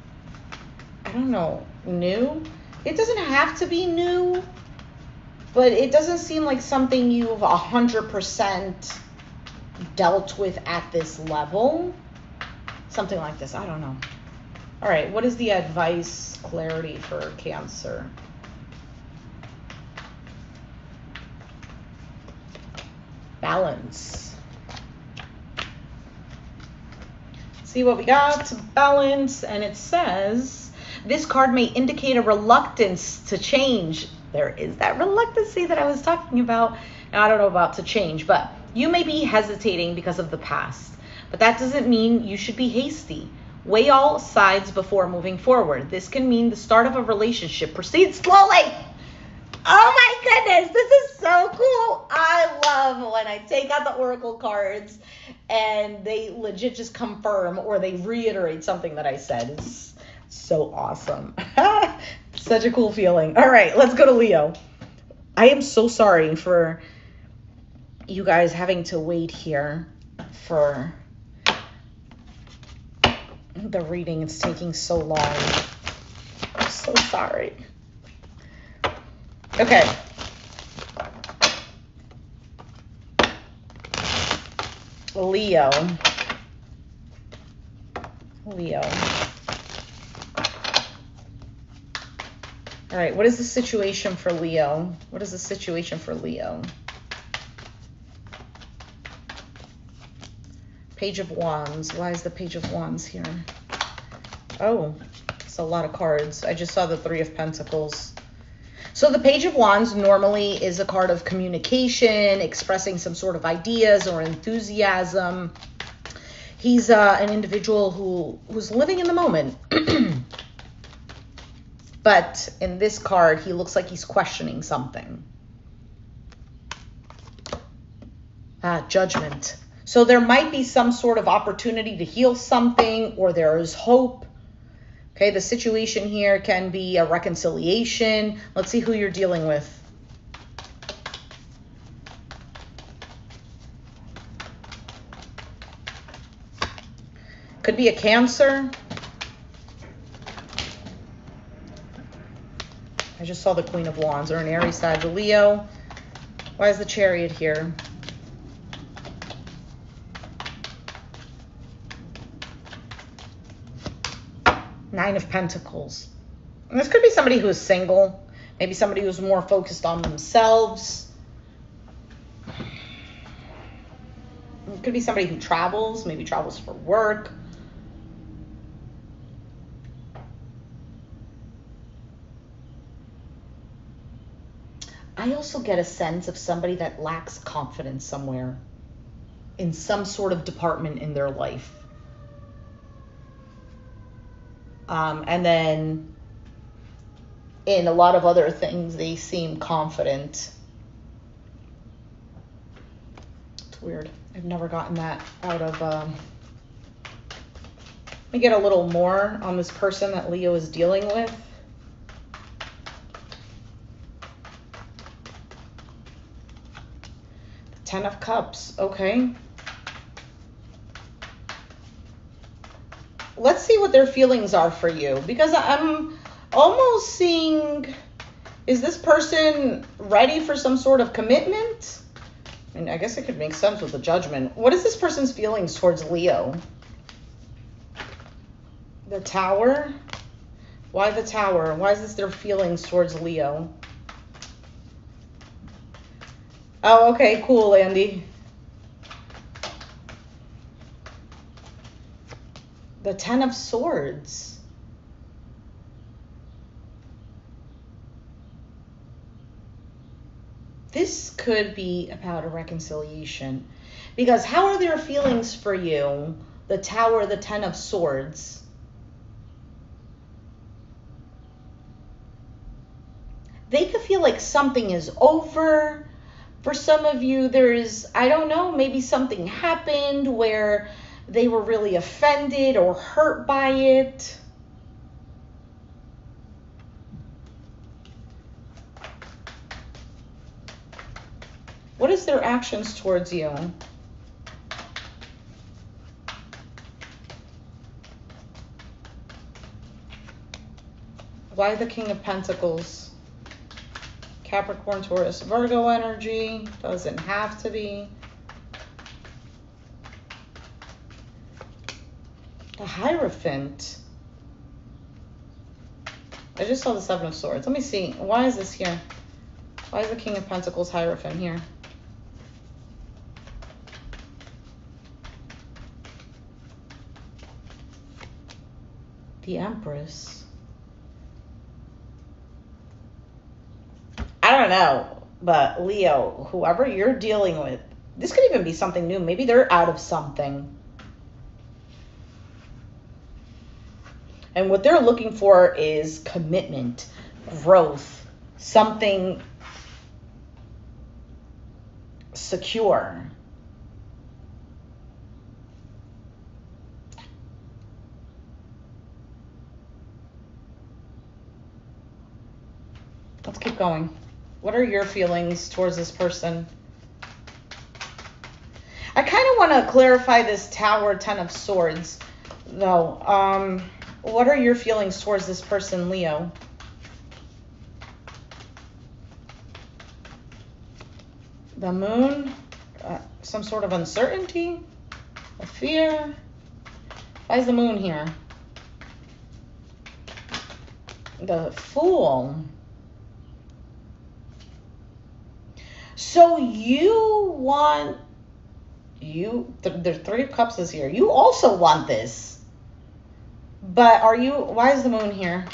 I don't know, new. It doesn't have to be new, but it doesn't seem like something you've 100% dealt with at this level. Something like this. I don't know. All right. What is the advice, clarity for Cancer? Balance. See what we got. Balance. And it says, this card may indicate a reluctance to change. There is that reluctancy that I was talking about. Now, I don't know about to change, but you may be hesitating because of the past. But that doesn't mean you should be hasty. Weigh all sides before moving forward. This can mean the start of a relationship. Proceed slowly. Oh my goodness, this is so cool. I love when I take out the oracle cards and they legit just confirm or they reiterate something that I said. It's so awesome. Such a cool feeling. All right, let's go to Leo. I am so sorry for you guys having to wait here for the reading. It's taking so long. I'm so sorry. Okay. Leo. All right, what is the situation for Leo? What is the situation for Leo? Page of Wands. Why is the Page of Wands here? Oh, it's a lot of cards. I just saw the Three of Pentacles. So the Page of Wands normally is a card of communication, expressing some sort of ideas or enthusiasm. He's an individual who's living in the moment. But in this card, he looks like he's questioning something. Judgment. So there might be some sort of opportunity to heal something, or there is hope. Okay, the situation here can be a reconciliation. Let's see who you're dealing with. Could be a Cancer. I just saw the Queen of Wands, or an Aries, Sag, Leo. Why is the Chariot here? Nine of Pentacles. And this could be somebody who is single. Maybe somebody who's more focused on themselves. It could be somebody who travels, maybe travels for work. I also get a sense of somebody that lacks confidence somewhere in some sort of department in their life. And then in a lot of other things, they seem confident. It's weird. I've never gotten that out of... Let me get a little more on this person that Leo is dealing with. The Ten of Cups. Okay. Let's see what their feelings are for you, because I'm almost seeing, is this person ready for some sort of commitment? And I guess it could make sense with the Judgment. What is this person's feelings towards Leo? The Tower. Why the Tower? Why is this their feelings towards Leo? Oh, okay, cool, Andy. The Ten of Swords. This could be about a reconciliation. Because how are their feelings for you? The Tower, the Ten of Swords. They could feel like something is over. For some of you, there's, I don't know, maybe something happened where they were really offended or hurt by it. What is their actions towards you? Why the King of Pentacles? Capricorn, Taurus, Virgo energy. Doesn't have to be. The Hierophant. I just saw the Seven of Swords. Let me see. Why is this here? Why is the King of Pentacles Hierophant here? The Empress. I don't know, but Leo, whoever you're dealing with, this could even be something new. Maybe they're out of something. And what they're looking for is commitment, growth, something secure. Let's keep going. What are your feelings towards this person? I kind of want to clarify this Tower, Ten of Swords, though. What are your feelings towards this person, Leo? The Moon, some sort of uncertainty, a fear. Why is the Moon here? The Fool. So you want, the Three of Cups is here. You also want this. But are you, why is the Moon here?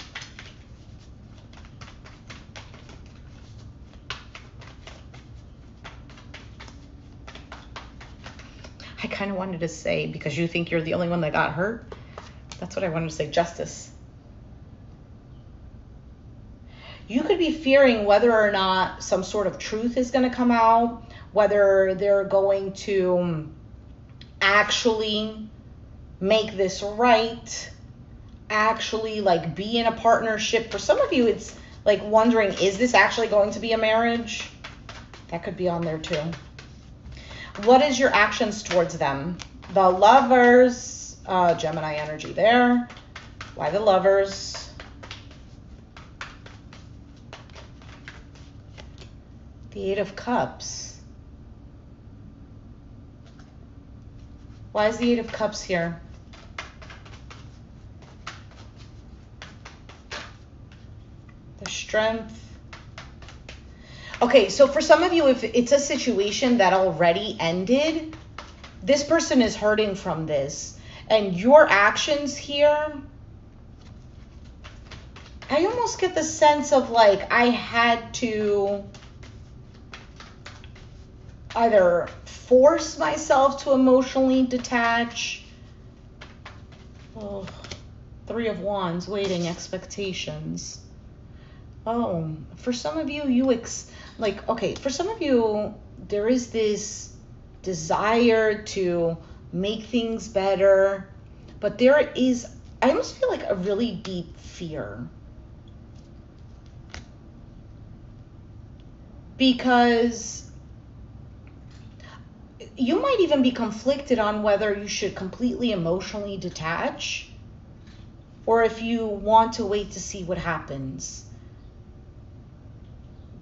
I kind of wanted to say, because you think you're the only one that got hurt. That's what I wanted to say, Justice. You could be fearing whether or not some sort of truth is going to come out, whether they're going to actually make this right, actually like be in a partnership. For some of you, it's like wondering, is this actually going to be a marriage? That could be on there too. What is your actions towards them? The Lovers, Gemini energy there. Why the Lovers? The Eight of Cups. Why is the Eight of Cups here? The Strength. Okay, so for some of you, if it's a situation that already ended, this person is hurting from this. And your actions here, I almost get the sense of like I had to either force myself to emotionally detach. Oh, Three of Wands, waiting, expectations. Oh, for some of you, for some of you, there is this desire to make things better, but there is, I almost feel like a really deep fear. Because you might even be conflicted on whether you should completely emotionally detach or if you want to wait to see what happens.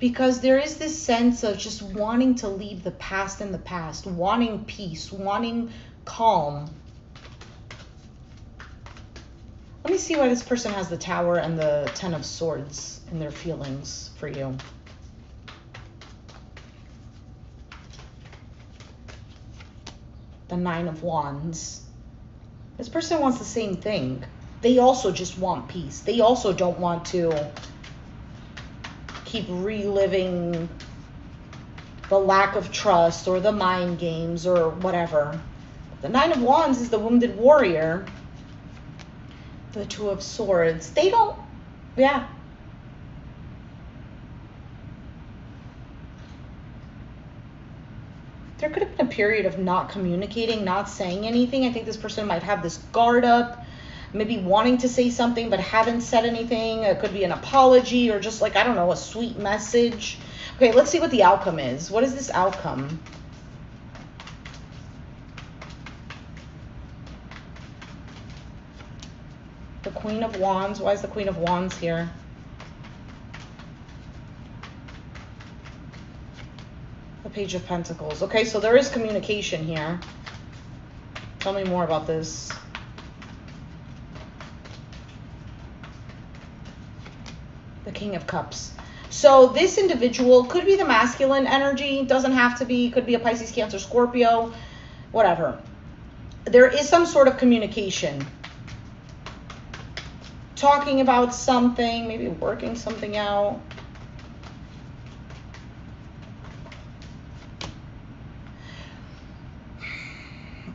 Because there is this sense of just wanting to leave the past in the past, wanting peace, wanting calm. Let me see why this person has the Tower and the Ten of Swords in their feelings for you. The Nine of Wands. This person wants the same thing. They also just want peace. They also don't want to keep reliving the lack of trust or the mind games or whatever. The Nine of Wands is the wounded warrior. The Two of Swords. They don't, yeah. There could have been a period of not communicating, not saying anything. I think this person might have this guard up, maybe wanting to say something but haven't said anything. It could be an apology or just like, I don't know, a sweet message. Okay, let's see what the outcome is. What is this outcome? The Queen of Wands. Why is the Queen of Wands here? The Page of Pentacles. Okay, so there is communication here. Tell me more about this. The King of Cups. So this individual could be the masculine energy. Doesn't have to be. Could be a Pisces, Cancer, Scorpio, whatever. There is some sort of communication. Talking about something, maybe working something out.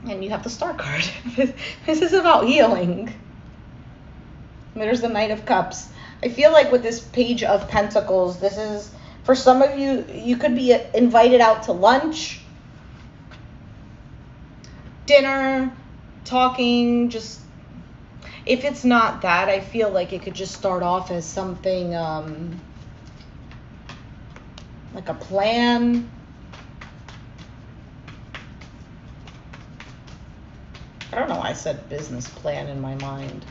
And you have the Star card. This is about healing. There's the Knight of Cups. I feel like with this Page of Pentacles, this is, for some of you, you could be invited out to lunch, dinner, talking, just, if it's not that, I feel like it could just start off as something like a plan. I don't know why I said business plan in my mind.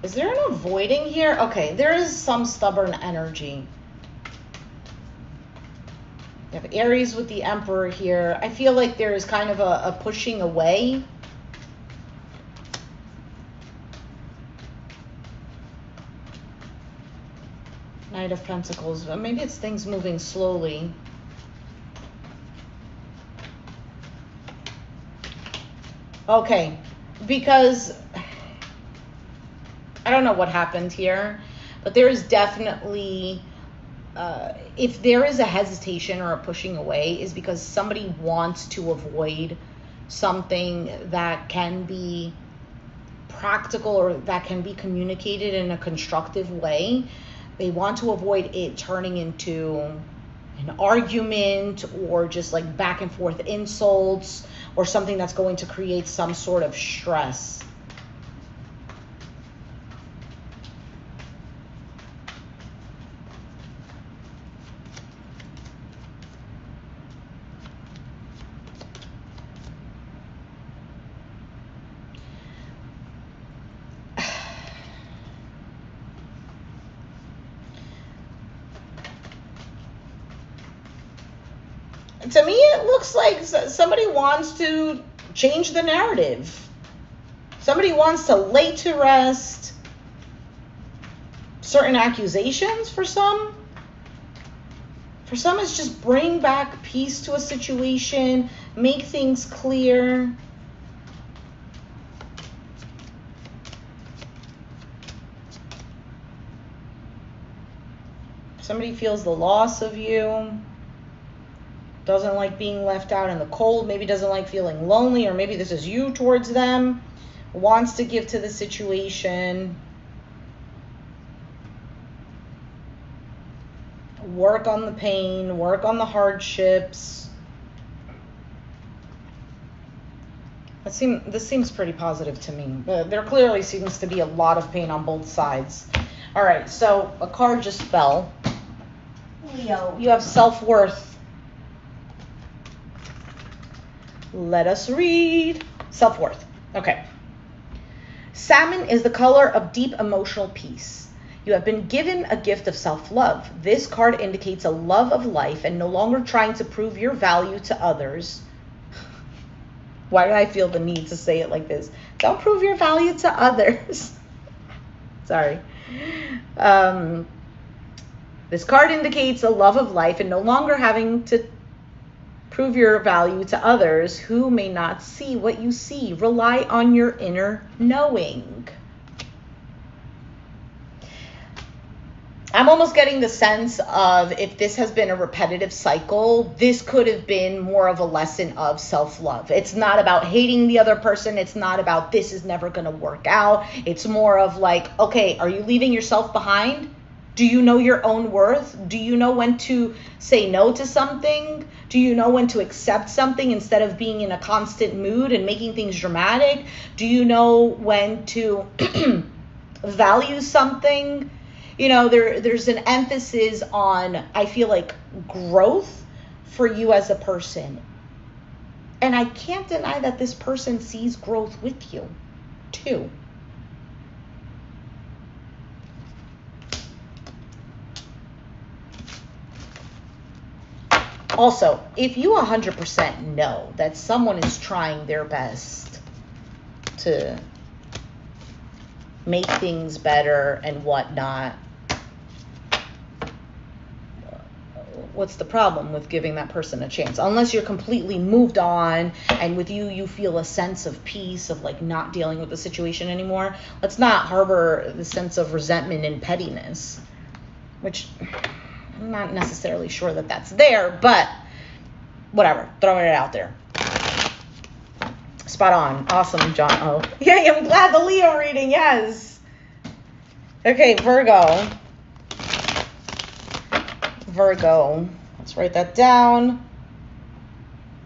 Is there an avoiding here? Okay, there is some stubborn energy. You have Aries with the Emperor here. I feel like there is kind of a pushing away. Knight of Pentacles. Maybe it's things moving slowly. Okay, because I don't know what happened here, but there is definitely, if there is a hesitation or a pushing away, is because somebody wants to avoid something that can be practical or that can be communicated in a constructive way. They want to avoid it turning into an argument or just like back and forth insults or something that's going to create some sort of stress. To me, it looks like somebody wants to change the narrative. Somebody wants to lay to rest certain accusations for some. For some, it's just bring back peace to a situation, make things clear. Somebody feels the loss of you. Doesn't like being left out in the cold, maybe doesn't like feeling lonely, or maybe this is you towards them, wants to give to the situation. Work on the pain, work on the hardships. This seems pretty positive to me. There clearly seems to be a lot of pain on both sides. All right, so a card just fell. Leo, you have self-worth. Let us read. Self-worth. Okay. Salmon is the color of deep emotional peace. You have been given a gift of self-love. This card indicates a love of life and no longer trying to prove your value to others. Why do I feel the need to say it like this? Don't prove your value to others. Sorry. This card indicates a love of life and no longer having to prove your value to others who may not see what you see. Rely on your inner knowing. I'm almost getting the sense of, if this has been a repetitive cycle, this could have been more of a lesson of self-love. It's not about hating the other person. It's not about this is never going to work out. It's more of like, okay, are you leaving yourself behind? Do you know your own worth? Do you know when to say no to something? Do you know when to accept something instead of being in a constant mood and making things dramatic? Do you know when to value something? You know, there's an emphasis on, I feel like, growth for you as a person. And I can't deny that this person sees growth with you, too. Also, if you 100% know that someone is trying their best to make things better and whatnot, what's the problem with giving that person a chance? Unless you're completely moved on and with you feel a sense of peace, of like not dealing with the situation anymore. Let's not harbor the sense of resentment and pettiness, which I'm not necessarily sure that that's there, but whatever, throwing it out there. Spot on. Awesome, John. Oh, yeah, I'm glad the Leo reading, yes. Okay, Virgo. Virgo. Let's write that down.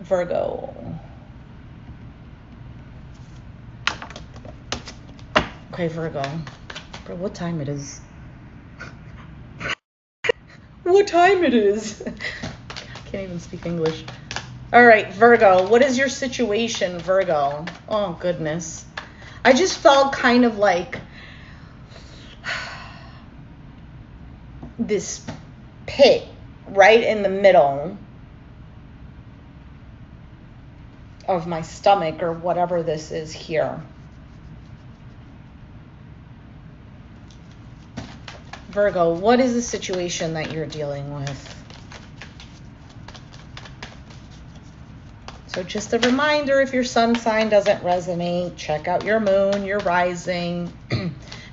Virgo. Okay, Virgo. Bro, what time it is? What time it is? I can't even speak English. All right, Virgo. What is your situation, Virgo? Oh, goodness. I just felt kind of like this pit right in the middle of my stomach or whatever this is here. Virgo, what is the situation that you're dealing with? So just a reminder, if your sun sign doesn't resonate, check out your moon, your rising,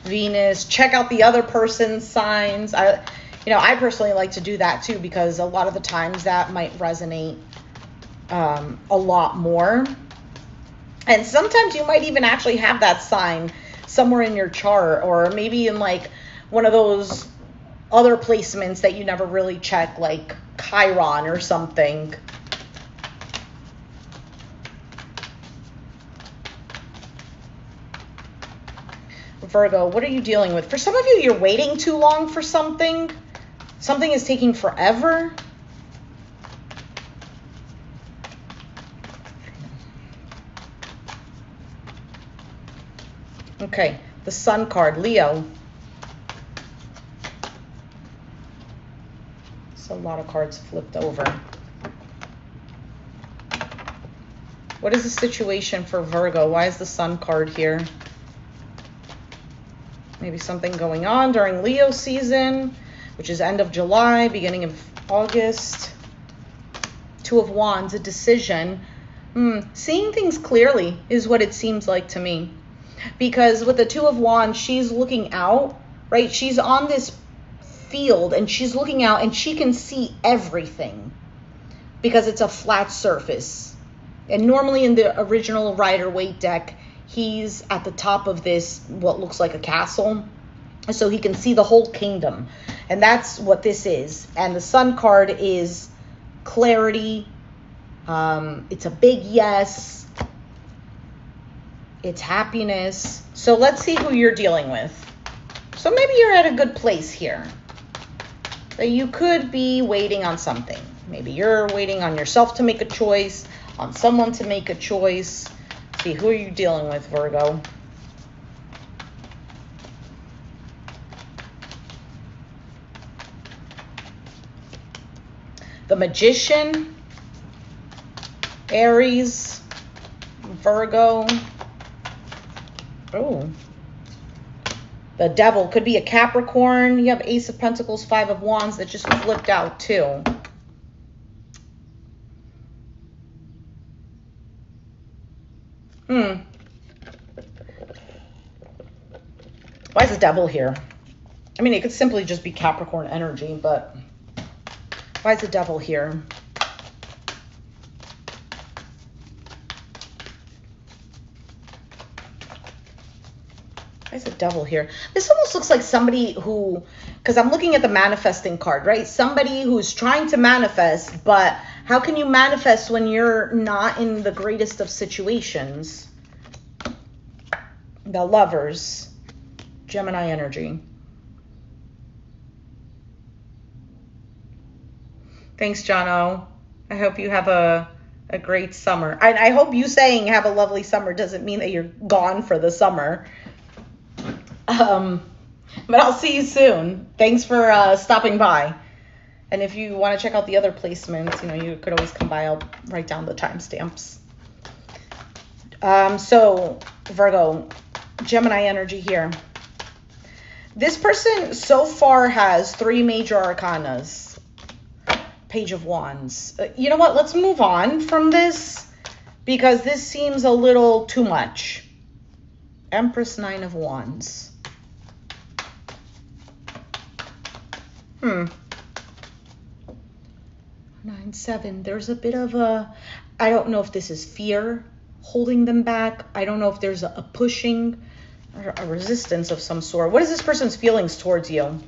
Venus, check out the other person's signs. I personally like to do that too, because a lot of the times that might resonate a lot more. And sometimes you might even actually have that sign somewhere in your chart, or maybe in like one of those other placements that you never really check, like Chiron or something. Virgo, what are you dealing with? For some of you, you're waiting too long for something. Something is taking forever. Okay, the Sun card, Leo. A lot of cards flipped over. What is the situation for Virgo? Why is the Sun card here? Maybe something going on during Leo season, which is end of July, beginning of August. Two of Wands, a decision. Seeing things clearly is what it seems like to me. Because with the Two of Wands, she's looking out, right? She's on this field and she's looking out and she can see everything because it's a flat surface. And normally in the original Rider-Waite deck, he's at the top of this, what looks like a castle, so he can see the whole kingdom. And that's what this is. And the Sun card is clarity. It's a big yes. It's happiness. So let's see who you're dealing with. So maybe you're at a good place here. That you could be waiting on something. Maybe you're waiting on yourself to make a choice, on someone to make a choice. See, who are you dealing with, Virgo? The Magician, Aries, Virgo. Oh. The Devil could be a Capricorn. You have Ace of Pentacles, Five of Wands that just flipped out too. Why is the Devil here? I mean, it could simply just be Capricorn energy, but why is the Devil here? There's a devil here. This almost looks like somebody who, because I'm looking at the manifesting card, right? Somebody who's trying to manifest, but how can you manifest when you're not in the greatest of situations? The Lovers, Gemini energy. Thanks, Jono. I hope you have a great summer. I hope you saying have a lovely summer doesn't mean that you're gone for the summer. But I'll see you soon. Thanks for stopping by. And if you want to check out the other placements, you know, you could always come by. I'll write down the timestamps. So Virgo, Gemini energy here. This person so far has 3 major arcanas. Page of Wands. You know what? Let's move on from this because this seems a little too much. Empress, 9 of Wands. 9, 7. There's a bit of a, I don't know if this is fear holding them back. I don't know if there's a pushing or a resistance of some sort. What is this person's feelings towards you?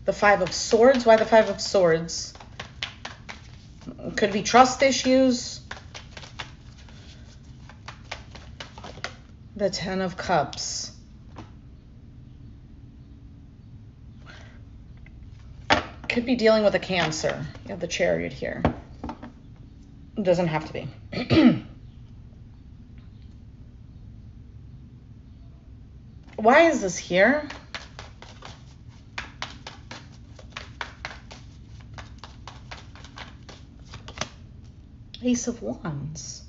The 5 of Swords. Why the 5 of Swords? Could be trust issues. The 10 of Cups. Could be dealing with a Cancer. You have the Chariot here. It doesn't have to be. Why is this here? Ace of Wands.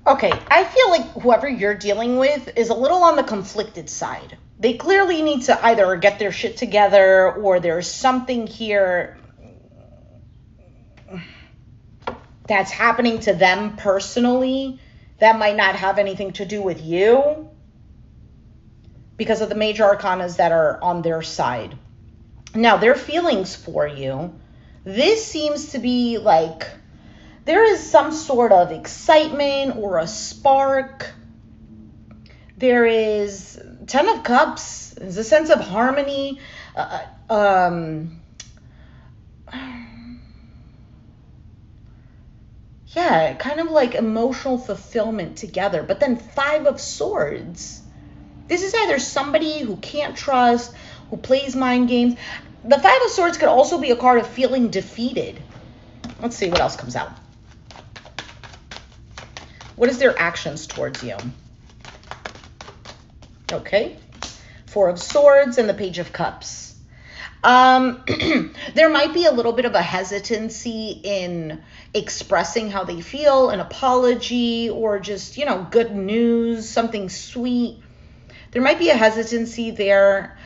Okay, I feel like whoever you're dealing with is a little on the conflicted side. They clearly need to either get their shit together or there's something here that's happening to them personally that might not have anything to do with you because of the major arcanas that are on their side. Now, their feelings for you, this seems to be like there is some sort of excitement or a spark. There is 10 of Cups. There's a sense of harmony. Yeah, kind of like emotional fulfillment together. But then 5 of Swords. This is either somebody who can't trust, who plays mind games. The 5 of Swords could also be a card of feeling defeated. Let's see what else comes out. What is their actions towards you? Okay. 4 of Swords and the Page of Cups. There might be a little bit of a hesitancy in expressing how they feel, an apology, or just, you know, good news, something sweet. There might be a hesitancy there.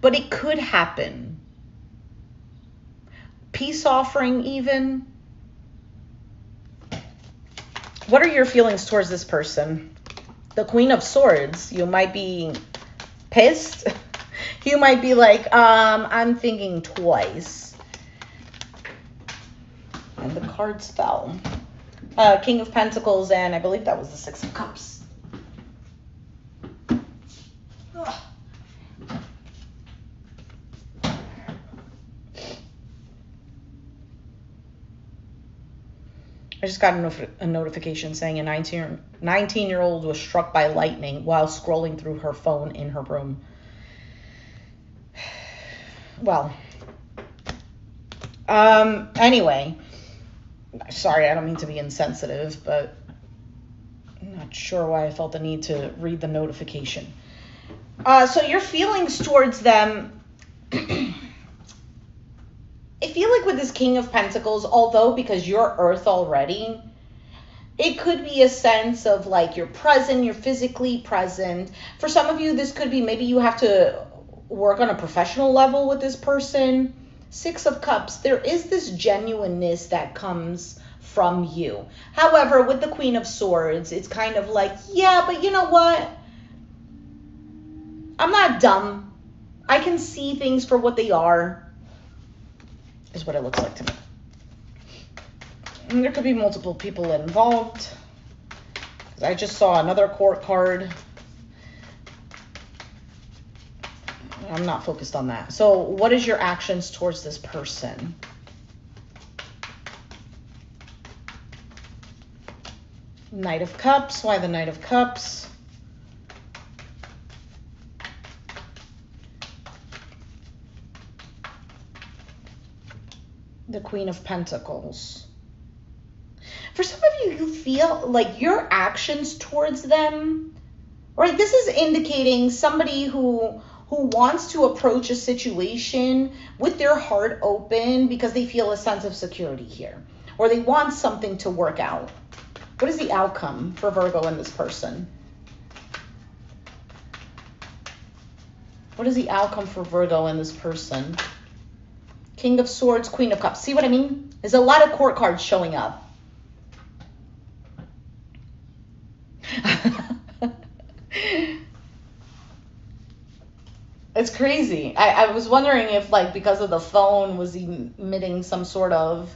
But it could happen. Peace offering even. What are your feelings towards this person? The Queen of Swords. You might be pissed. You might be like, I'm thinking twice. And the cards fell. King of Pentacles, and I believe that was the 6 of Cups. Ugh. I just got a notification saying a 19-year-old was struck by lightning while scrolling through her phone in her room. Well, anyway, sorry, I don't mean to be insensitive, but I'm not sure why I felt the need to read the notification. So your feelings towards them, I feel like with this King of Pentacles, although because you're Earth already, it could be a sense of like you're present, you're physically present. For some of you, this could be maybe you have to work on a professional level with this person. 6 of Cups, there is this genuineness that comes from you. However, with the Queen of Swords, it's kind of like, yeah, but you know what? I'm not dumb. I can see things for what they are. is what it looks like to me. And there could be multiple people involved. I just saw another court card. I'm not focused on that. So what is your actions towards this person? Knight of Cups. Why the Knight of Cups? The Queen of Pentacles. For some of you, you feel like your actions towards them, right? This is indicating somebody who wants to approach a situation with their heart open because they feel a sense of security here, or they want something to work out. What is the outcome for Virgo and this person? What is the outcome for Virgo and this person? King of Swords, Queen of Cups. See what I mean? There's a lot of court cards showing up. It's crazy. I was wondering if, like, because of the phone was emitting some sort of,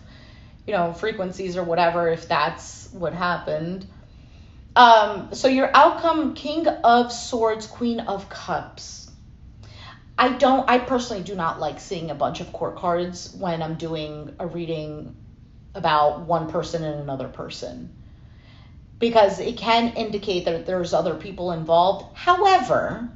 frequencies or whatever, if that's what happened. So your outcome, King of Swords, Queen of Cups. I personally do not like seeing a bunch of court cards when I'm doing a reading about one person and another person, because it can indicate that there's other people involved. However,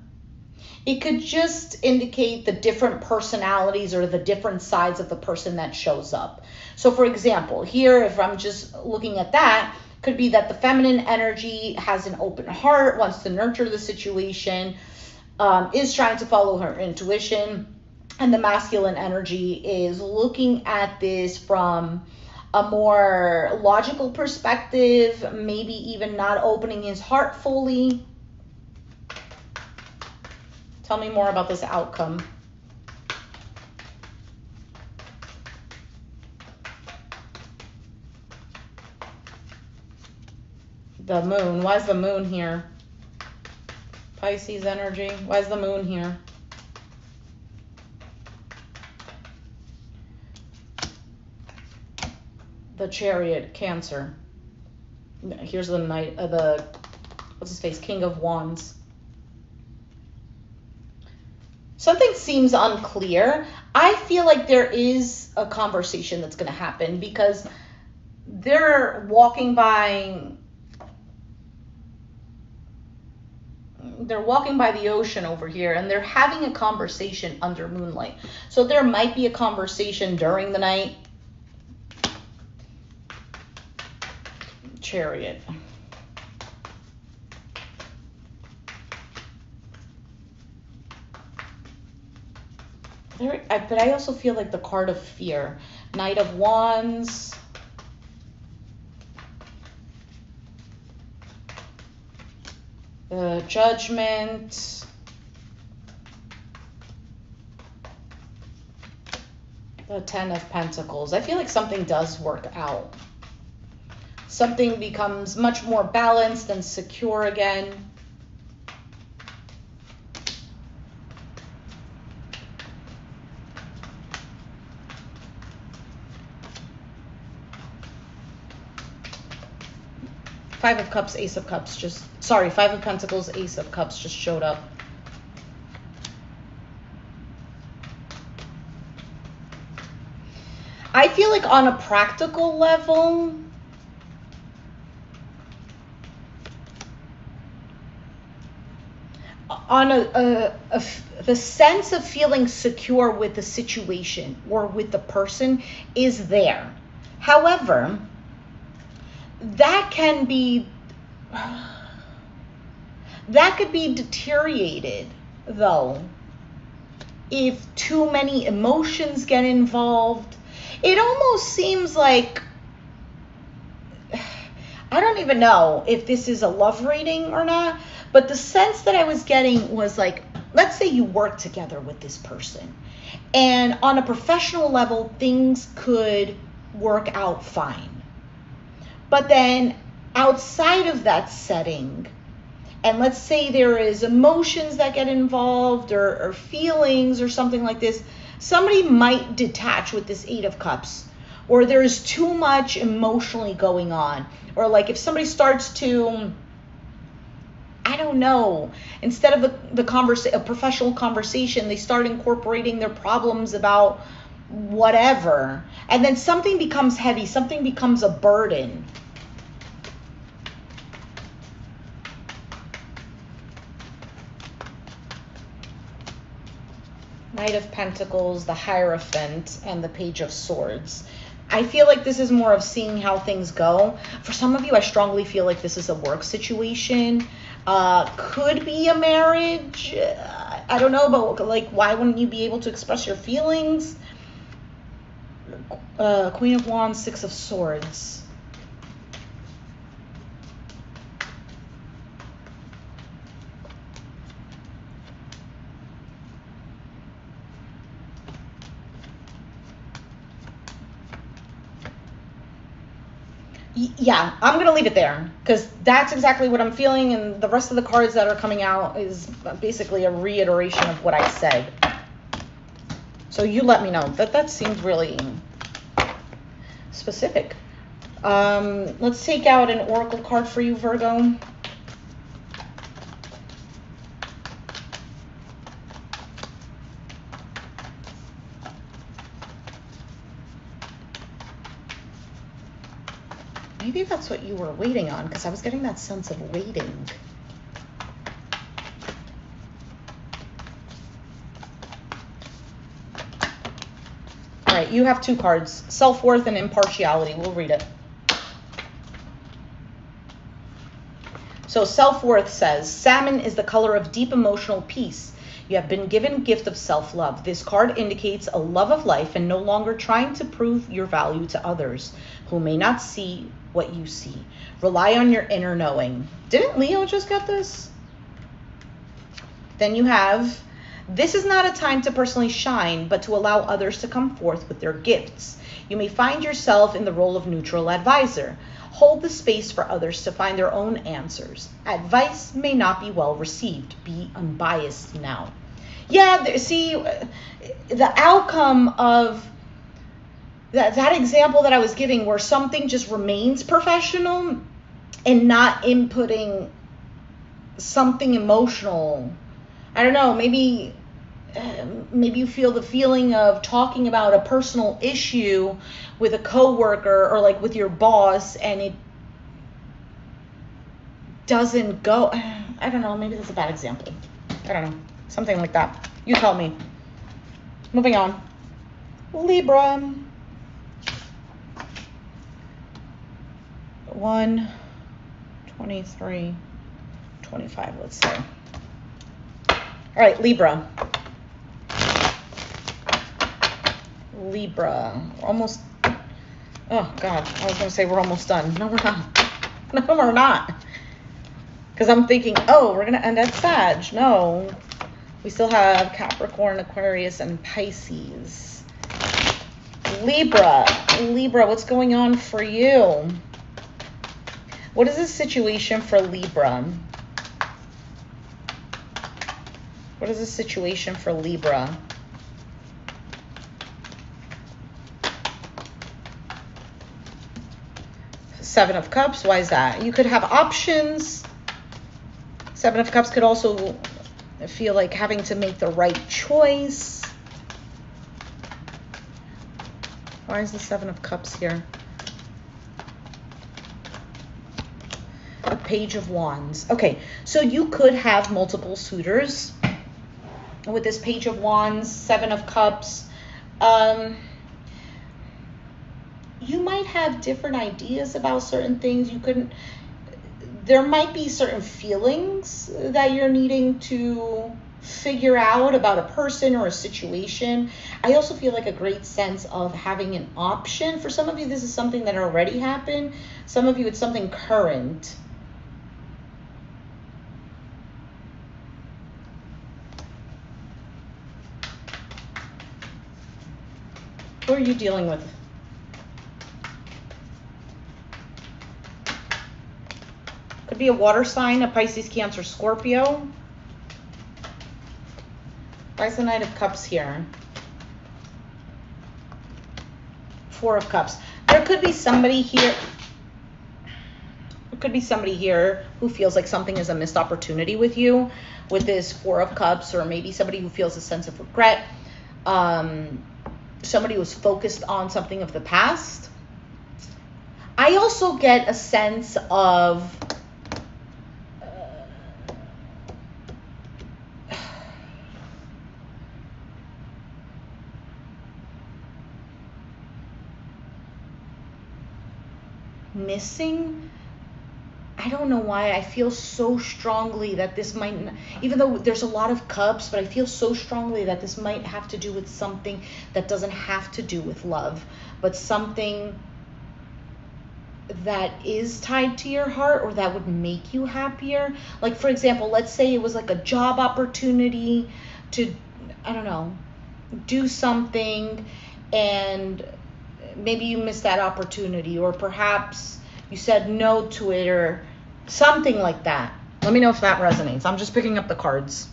it could just indicate the different personalities or the different sides of the person that shows up. So for example, here, if I'm just looking at that, could be that the feminine energy has an open heart, wants to nurture the situation, is trying to follow her intuition, and the masculine energy is looking at this from a more logical perspective, maybe even not opening his heart fully. Tell me more about this outcome. The moon. Why is the moon here? Pisces energy. Why is the moon here? The Chariot, Cancer. Here's the knight, what's his face? King of Wands. Something seems unclear. I feel like there is a conversation that's going to happen because they're walking by the ocean over here, and they're having a conversation under moonlight. So there might be a conversation during the night. Chariot. But I also feel like the card of fear. Knight of Wands. The Judgment. The Ten of Pentacles. I feel like something does work out. Something becomes much more balanced and secure again. Five of Cups, Ace of Cups, Five of Pentacles, Ace of Cups just showed up. I feel like on a practical level, on the sense of feeling secure with the situation or with the person is there. However, that could be deteriorated, though, if too many emotions get involved. It almost seems like, I don't even know if this is a love reading or not, but the sense that I was getting was like, let's say you work together with this person, and on a professional level, things could work out fine. But then outside of that setting, and let's say there is emotions that get involved or feelings or something like this, somebody might detach with this Eight of Cups, or there's too much emotionally going on, or like if somebody starts to, I don't know, instead of a professional conversation, they start incorporating their problems about whatever, and then something becomes heavy, something becomes a burden. Knight of Pentacles, the Hierophant, and the Page of Swords. I feel like this is more of seeing how things go. For some of you, I strongly feel like this is a work situation. Could be a marriage. I don't know, but like, why wouldn't you be able to express your feelings? Queen of Wands, Six of Swords. Yeah, I'm going to leave it there because that's exactly what I'm feeling. And the rest of the cards that are coming out is basically a reiteration of what I said. So you let me know. That seems really specific. Let's take out an oracle card for you, Virgo. Maybe that's what you were waiting on, because I was getting that sense of waiting. All right, you have two cards, self-worth and impartiality. We'll read it. So self-worth says, salmon is the color of deep emotional peace. You have been given a gift of self-love. This card indicates a love of life and no longer trying to prove your value to others who may not see what you see. Rely on your inner knowing. Didn't Leo just get this? Then you have, this is not a time to personally shine, but to allow others to come forth with their gifts. You may find yourself in the role of neutral advisor. Hold the space for others to find their own answers. Advice may not be well received. Be unbiased now. Yeah, see, the outcome of that example that I was giving where something just remains professional and not inputting something emotional. I don't know, maybe you feel the feeling of talking about a personal issue with a coworker or like with your boss, and it doesn't go. I don't know, maybe that's a bad example. I don't know, something like that. You tell me. Moving on. Libra. 1, 23, 25, let's say. All right, Libra. Libra. We're almost, oh God, I was going to say we're almost done. No, we're not. No, we're not. Because I'm thinking, oh, we're going to end at Sag. No, we still have Capricorn, Aquarius, and Pisces. Libra. Libra, what's going on for you? What is the situation for Libra? What is the situation for Libra? Seven of Cups, why is that? You could have options. Seven of Cups could also feel like having to make the right choice. Why is the Seven of Cups here? A Page of Wands. Okay, so you could have multiple suitors with this Page of Wands, Seven of Cups. You might have different ideas about certain things. There might be certain feelings that you're needing to figure out about a person or a situation. I also feel like a great sense of having an option. For some of you, this is something that already happened. Some of you, it's something current. Who are you dealing with? Could be a water sign, a Pisces, Cancer, Scorpio. Why is the Knight of Cups here? Four of Cups. There could be somebody here. There could be somebody here who feels like something is a missed opportunity with you with this Four of Cups, or maybe somebody who feels a sense of regret. Somebody who's focused on something of the past. I also get a sense of missing. I don't know why I feel so strongly that this might, even though there's a lot of cups, but I feel so strongly that this might have to do with something that doesn't have to do with love, but something that is tied to your heart or that would make you happier. Like, for example, let's say it was like a job opportunity to, I don't know, do something, and maybe you missed that opportunity, or perhaps you said no to it, or something like that. Let me know if that resonates. I'm just picking up the cards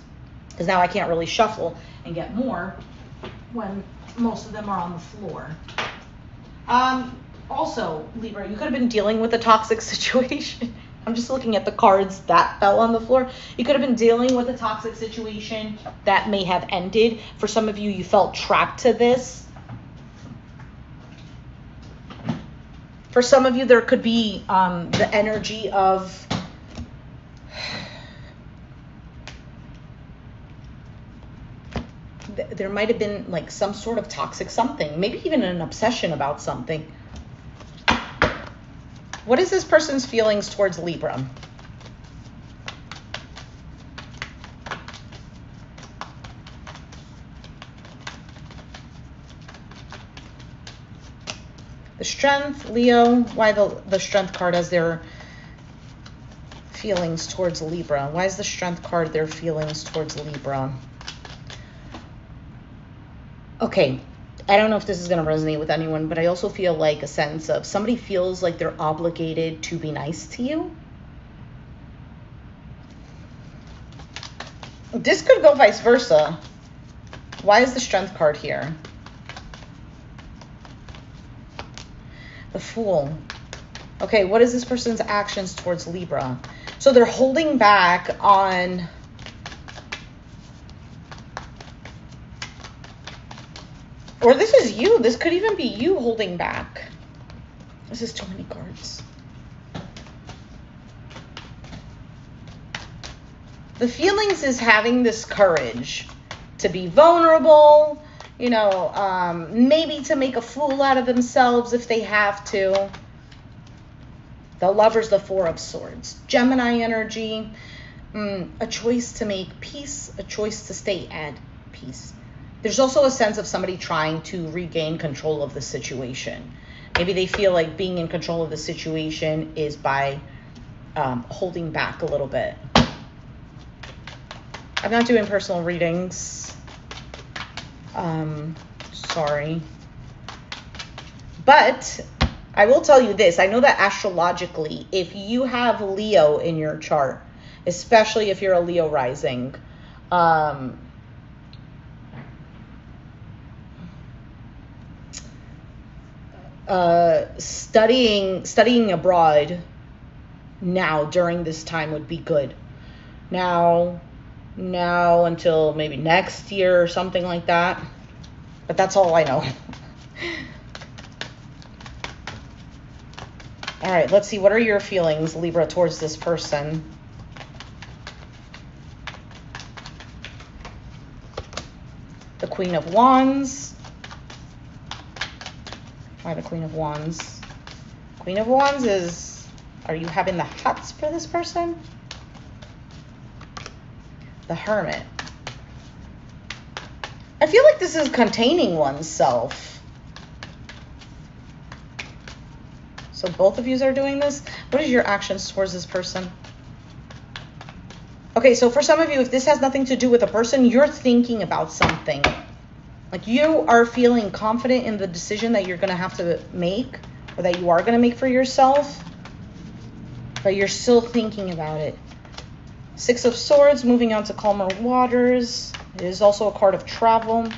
because now I can't really shuffle and get more when most of them are on the floor. Also, Libra, you could have been dealing with a toxic situation. I'm just looking at the cards that fell on the floor. You could have been dealing with a toxic situation that may have ended. For some of you, you felt trapped to this. For some of you, there could be the energy of there might have been like some sort of toxic something, maybe even an obsession about something. What is this person's feelings towards Libra? The Strength, Leo. Why the Strength card as their feelings towards Libra? Why is the Strength card their feelings towards Libra? Okay, I don't know if this is going to resonate with anyone, but I also feel like a sense of somebody feels like they're obligated to be nice to you. This could go vice versa. Why is the Strength card here? The Fool. Okay, what is this person's actions towards Libra? So they're holding back on... Or this is you. This could even be you holding back. This is too many cards. The feelings is having this courage to be vulnerable, you know, maybe to make a fool out of themselves if they have to. The Lover's the Four of Swords. Gemini energy. A choice to make peace, a choice to stay at peace. There's also a sense of somebody trying to regain control of the situation. Maybe they feel like being in control of the situation is by holding back a little bit. I'm not doing personal readings. Sorry. But I will tell you this. I know that astrologically, if you have Leo in your chart, especially if you're a Leo rising, studying abroad now during this time would be good. Now until maybe next year or something like that. But that's all I know. All right, let's see. What are your feelings, Libra, towards this person? The Queen of Wands. Why the Queen of Wands? Queen of Wands is, are you having the hots for this person? The Hermit. I feel like this is containing oneself. So both of you are doing this. What is your actions towards this person? Okay, so for some of you, if this has nothing to do with a person, you're thinking about something. Like you are feeling confident in the decision that you're going to have to make, or that you are going to make for yourself, but you're still thinking about it. Six of Swords, moving on to calmer waters. It is also a card of travel.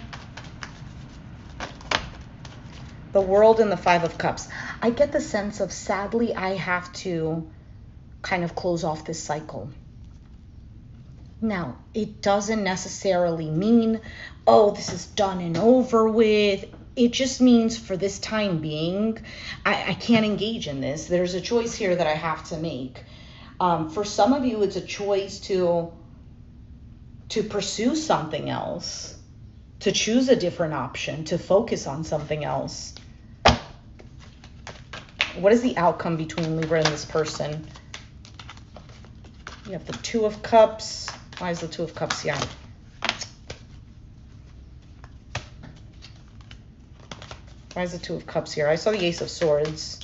The World and the Five of Cups. I get the sense of, sadly, I have to kind of close off this cycle. Now, it doesn't necessarily mean, oh, this is done and over with. It just means for this time being, I can't engage in this. There's a choice here that I have to make. For some of you, it's a choice to pursue something else, to choose a different option, to focus on something else. What is the outcome between Libra and this person? You have the Two of Cups. Why is the Two of Cups here? Why is the Two of Cups here? I saw the Ace of Swords.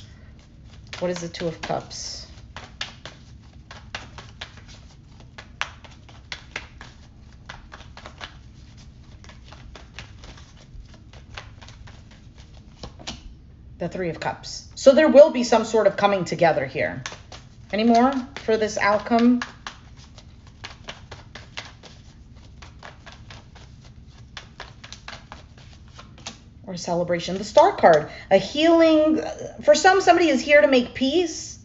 What is the Two of Cups? The Three of Cups. So there will be some sort of coming together here. Any more for this outcome? Or celebration. The Star card. A healing. For some, somebody is here to make peace.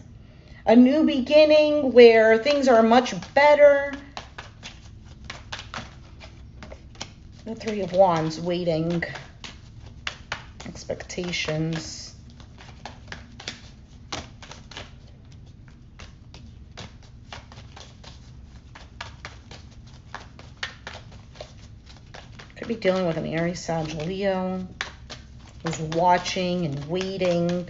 A new beginning where things are much better. The Three of Wands. Waiting. Expectations. Could be dealing with an Aries, Sag, Leo who's watching and waiting.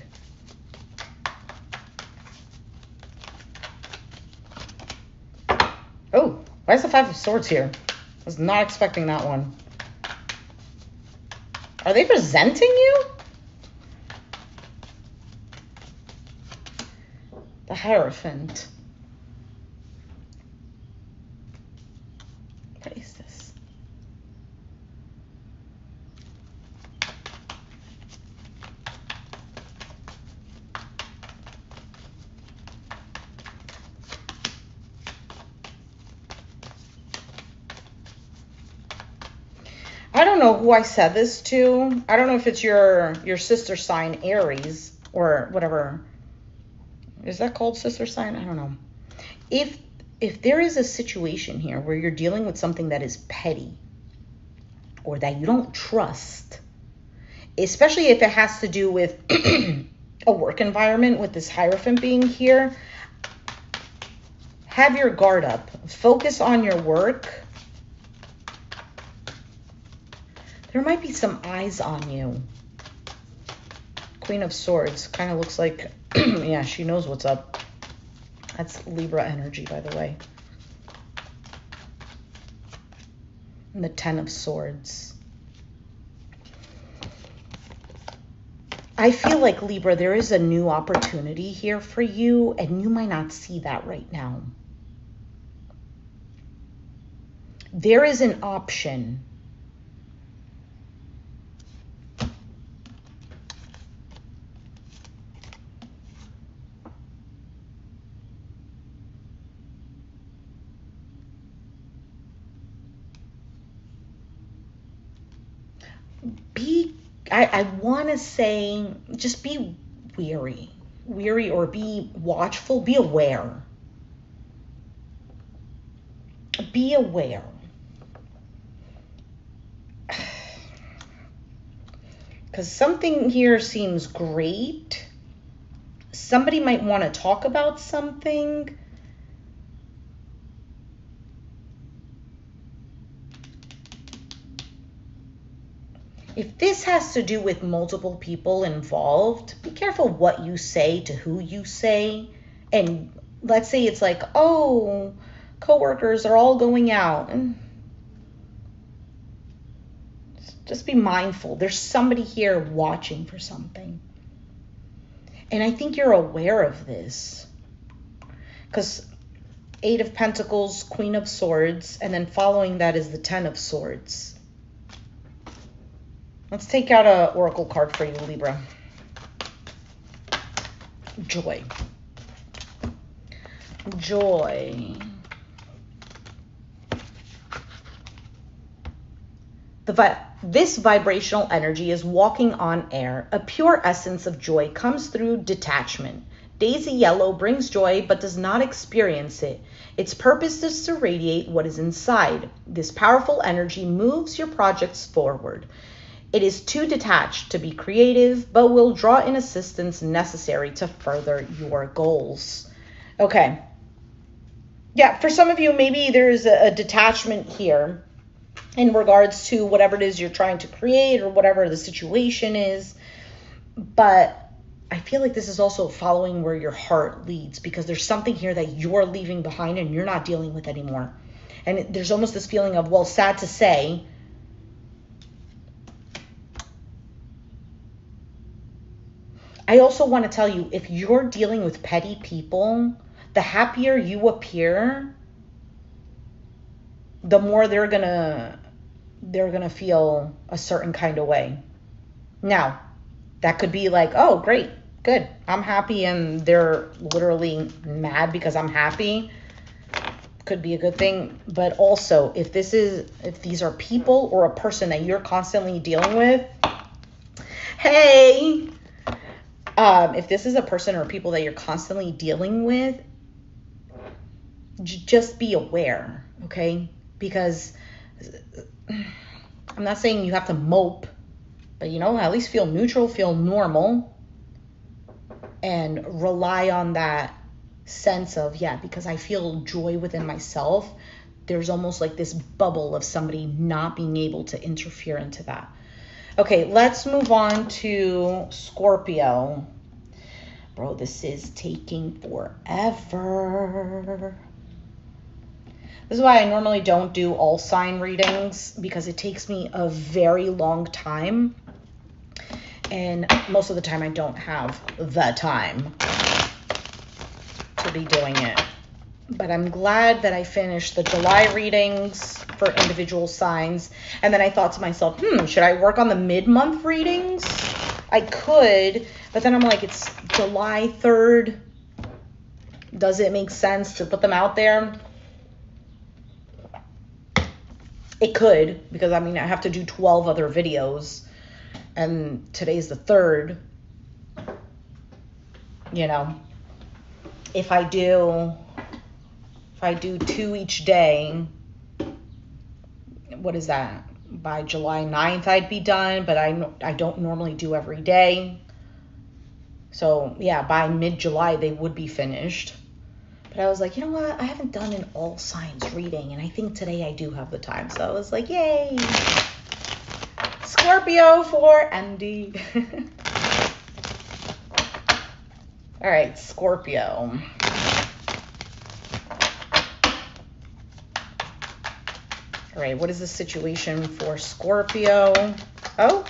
Oh, why is the Five of Swords here? I was not expecting that one. Are they resenting you? The Hierophant. What is this? I don't know who I said this to. I don't know if it's your sister sign, Aries, or whatever. Is that called sister sign? I don't know. If there is a situation here where you're dealing with something that is petty or that you don't trust, especially if it has to do with a work environment with this Hierophant being here, have your guard up. Focus on your work. There might be some eyes on you. Queen of Swords kind of looks like, yeah, she knows what's up. That's Libra energy, by the way. And the Ten of Swords. I feel like, Libra, there is a new opportunity here for you, and you might not see that right now. There is an option. I want to say, just be weary or be watchful, be aware. Be aware. Because something here seems great. Somebody might want to talk about something. If this has to do with multiple people involved, be careful what you say to who you say. And let's say it's like, oh, coworkers are all going out. And just be mindful. There's somebody here watching for something. And I think you're aware of this. Because Eight of Pentacles, Queen of Swords, and then following that is the Ten of Swords. Let's take out an oracle card for you, Libra. Joy. Joy. This vibrational energy is walking on air. A pure essence of joy comes through detachment. Daisy yellow brings joy but does not experience it. Its purpose is to radiate what is inside. This powerful energy moves your projects forward. It is too detached to be creative, but will draw in assistance necessary to further your goals. Okay. Yeah, for some of you, maybe there's a detachment here in regards to whatever it is you're trying to create or whatever the situation is. But I feel like this is also following where your heart leads, because there's something here that you're leaving behind and you're not dealing with anymore. And there's almost this feeling of, well, sad to say, I also want to tell you, if you're dealing with petty people, the happier you appear, the more they're gonna feel a certain kind of way. Now, that could be like, oh, great, good, I'm happy, and they're literally mad because I'm happy. Could be a good thing. But also, if these are people or a person that you're constantly dealing with, hey, if this is a person or people that you're constantly dealing with, just be aware, okay? Because I'm not saying you have to mope, but at least feel neutral, feel normal, and rely on that sense of, yeah, because I feel joy within myself. There's almost like this bubble of somebody not being able to interfere into that. Okay, let's move on to Scorpio. Bro, this is taking forever. This is why I normally don't do all sign readings, because it takes me a very long time. And most of the time I don't have the time to be doing it. But I'm glad that I finished the July readings for individual signs. And then I thought to myself, should I work on the mid-month readings? I could, but then I'm like, it's July 3rd. Does it make sense to put them out there? It could, because I have to do 12 other videos, and today's the 3rd. If I do 2 each day, what is that? By July 9th, I'd be done, but I don't normally do every day. So yeah, by mid-July, they would be finished. But I was like, you know what? I haven't done an all signs reading, and I think today I do have the time. So I was like, yay! Scorpio for Andy. All right, Scorpio. All right, what is the situation for Scorpio? Oh.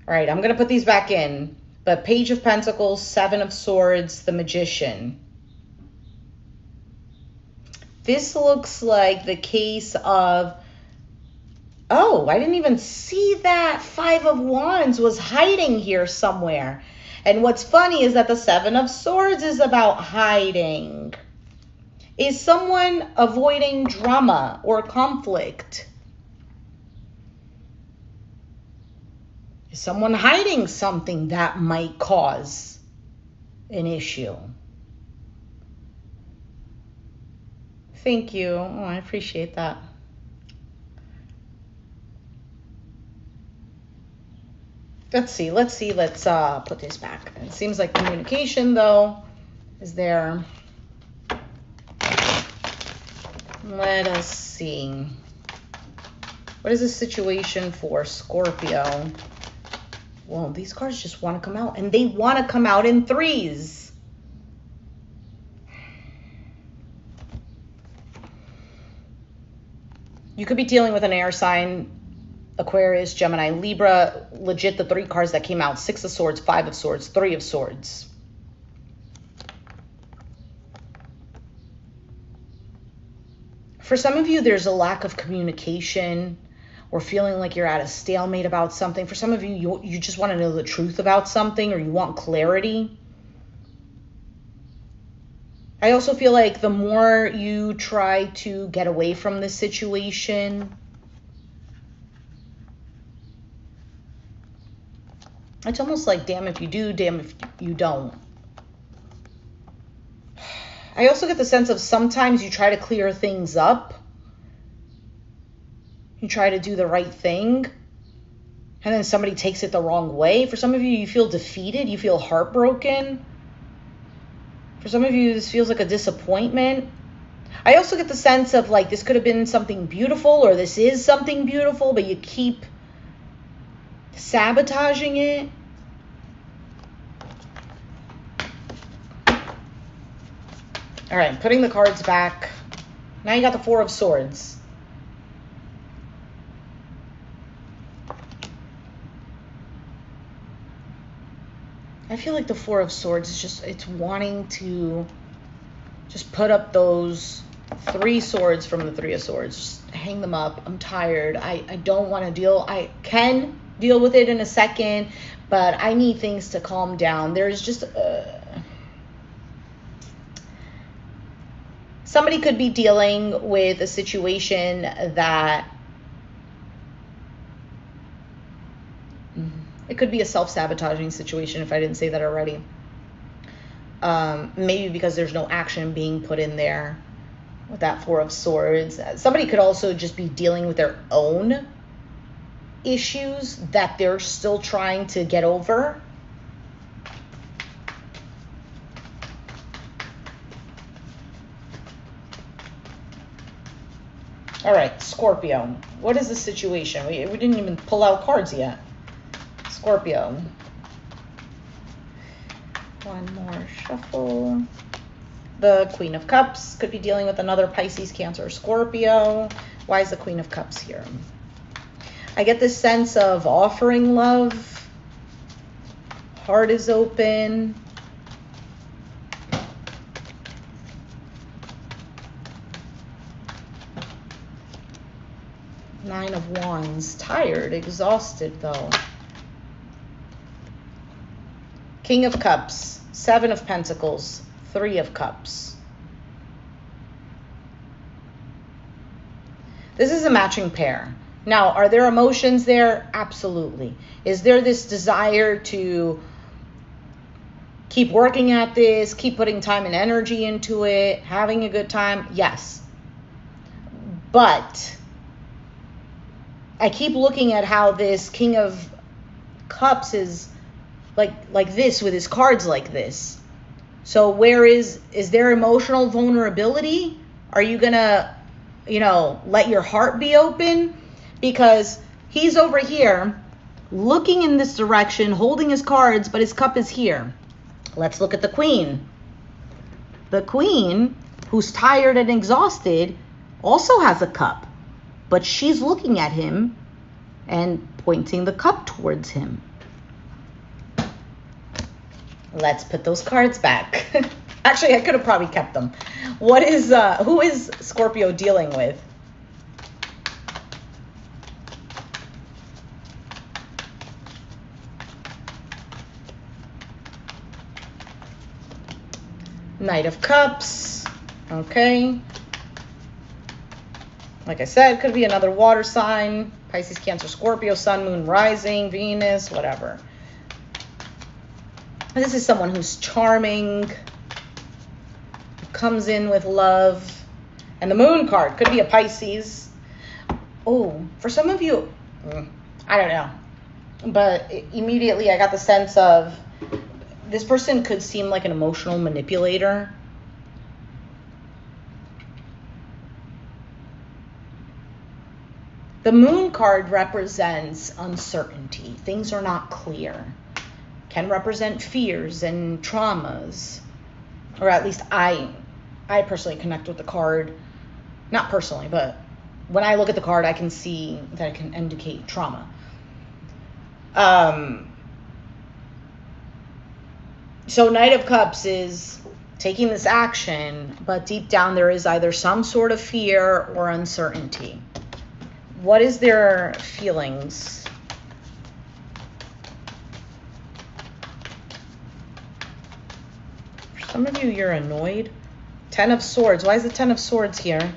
All right, I'm going to put these back in. But Page of Pentacles, 7 of Swords, the Magician. This looks like the case of, oh, I didn't even see that 5 of Wands was hiding here somewhere. And what's funny is that the 7 of Swords is about hiding. Is someone avoiding drama or conflict? Is someone hiding something that might cause an issue? Thank you. Oh, I appreciate that. Let's see. Let's put this back. It seems like communication, though, is there. Let us see. What is the situation for Scorpio? Well, these cards just want to come out, and they want to come out in 3s. You could be dealing with an air sign, Aquarius, Gemini, Libra. Legit, the 3 cards that came out: 6 of Swords, 5 of Swords, 3 of Swords. For some of you, there's a lack of communication, or feeling like you're at a stalemate about something. For some of you, you just want to know the truth about something, or you want clarity. I also feel like the more you try to get away from this situation, It's almost like damn if you do, damn if you don't. I also get the sense of sometimes you try to clear things up. You try to do the right thing, and then somebody takes it the wrong way. For some of you, you feel defeated. You feel heartbroken. For some of you, this feels like a disappointment. I also get the sense of like this could have been something beautiful, or this is something beautiful, but you keep sabotaging it. All right, putting the cards back. Now you got the Four of Swords. I feel like the Four of Swords is just, it's wanting to just put up those 3 swords from the Three of Swords. Just hang them up. I'm tired. I don't want to deal. I can deal with it in a second, but I need things to calm down. There's just... somebody could be dealing with a situation that... it could be a self-sabotaging situation if I didn't say that already. Maybe because there's no action being put in there with that Four of Swords. Somebody could also just be dealing with their own issues that they're still trying to get over. All right, Scorpio. What is the situation? We didn't even pull out cards yet. Scorpio. One more shuffle. The Queen of Cups could be dealing with another Pisces, Cancer, Scorpio. Why is the Queen of Cups here? I get this sense of offering love. Heart is open. Nine of Wands. Tired, exhausted though. King of Cups. Seven of Pentacles. Three of Cups. This is a matching pair. Now, are there emotions there? Absolutely. Is there this desire to keep working at this, keep putting time and energy into it, having a good time? Yes. But I keep looking at how this King of Cups is like this, with his cards like this. So where is there emotional vulnerability? Are you gonna, let your heart be open? Because he's over here looking in this direction, holding his cards, but his cup is here. Let's look at the Queen. The Queen, who's tired and exhausted, also has a cup, but she's looking at him and pointing the cup towards him. Let's put those cards back. Actually, I could have probably kept them. Who is Scorpio dealing with? Knight of Cups. Okay. Like I said, could be another water sign. Pisces, Cancer, Scorpio, Sun, Moon, Rising, Venus, whatever. This is someone who's charming, comes in with love. And the Moon card could be a Pisces. Oh, for some of you, I don't know. But immediately I got the sense of this person could seem like an emotional manipulator. The Moon card represents uncertainty. Things are not clear. Can represent fears and traumas. Or at least I personally connect with the card. Not personally, but when I look at the card, I can see that it can indicate trauma. So Knight of Cups is taking this action, but deep down there is either some sort of fear or uncertainty. What is their feelings? For some of you, you're annoyed. Ten of Swords. Why is the Ten of Swords here?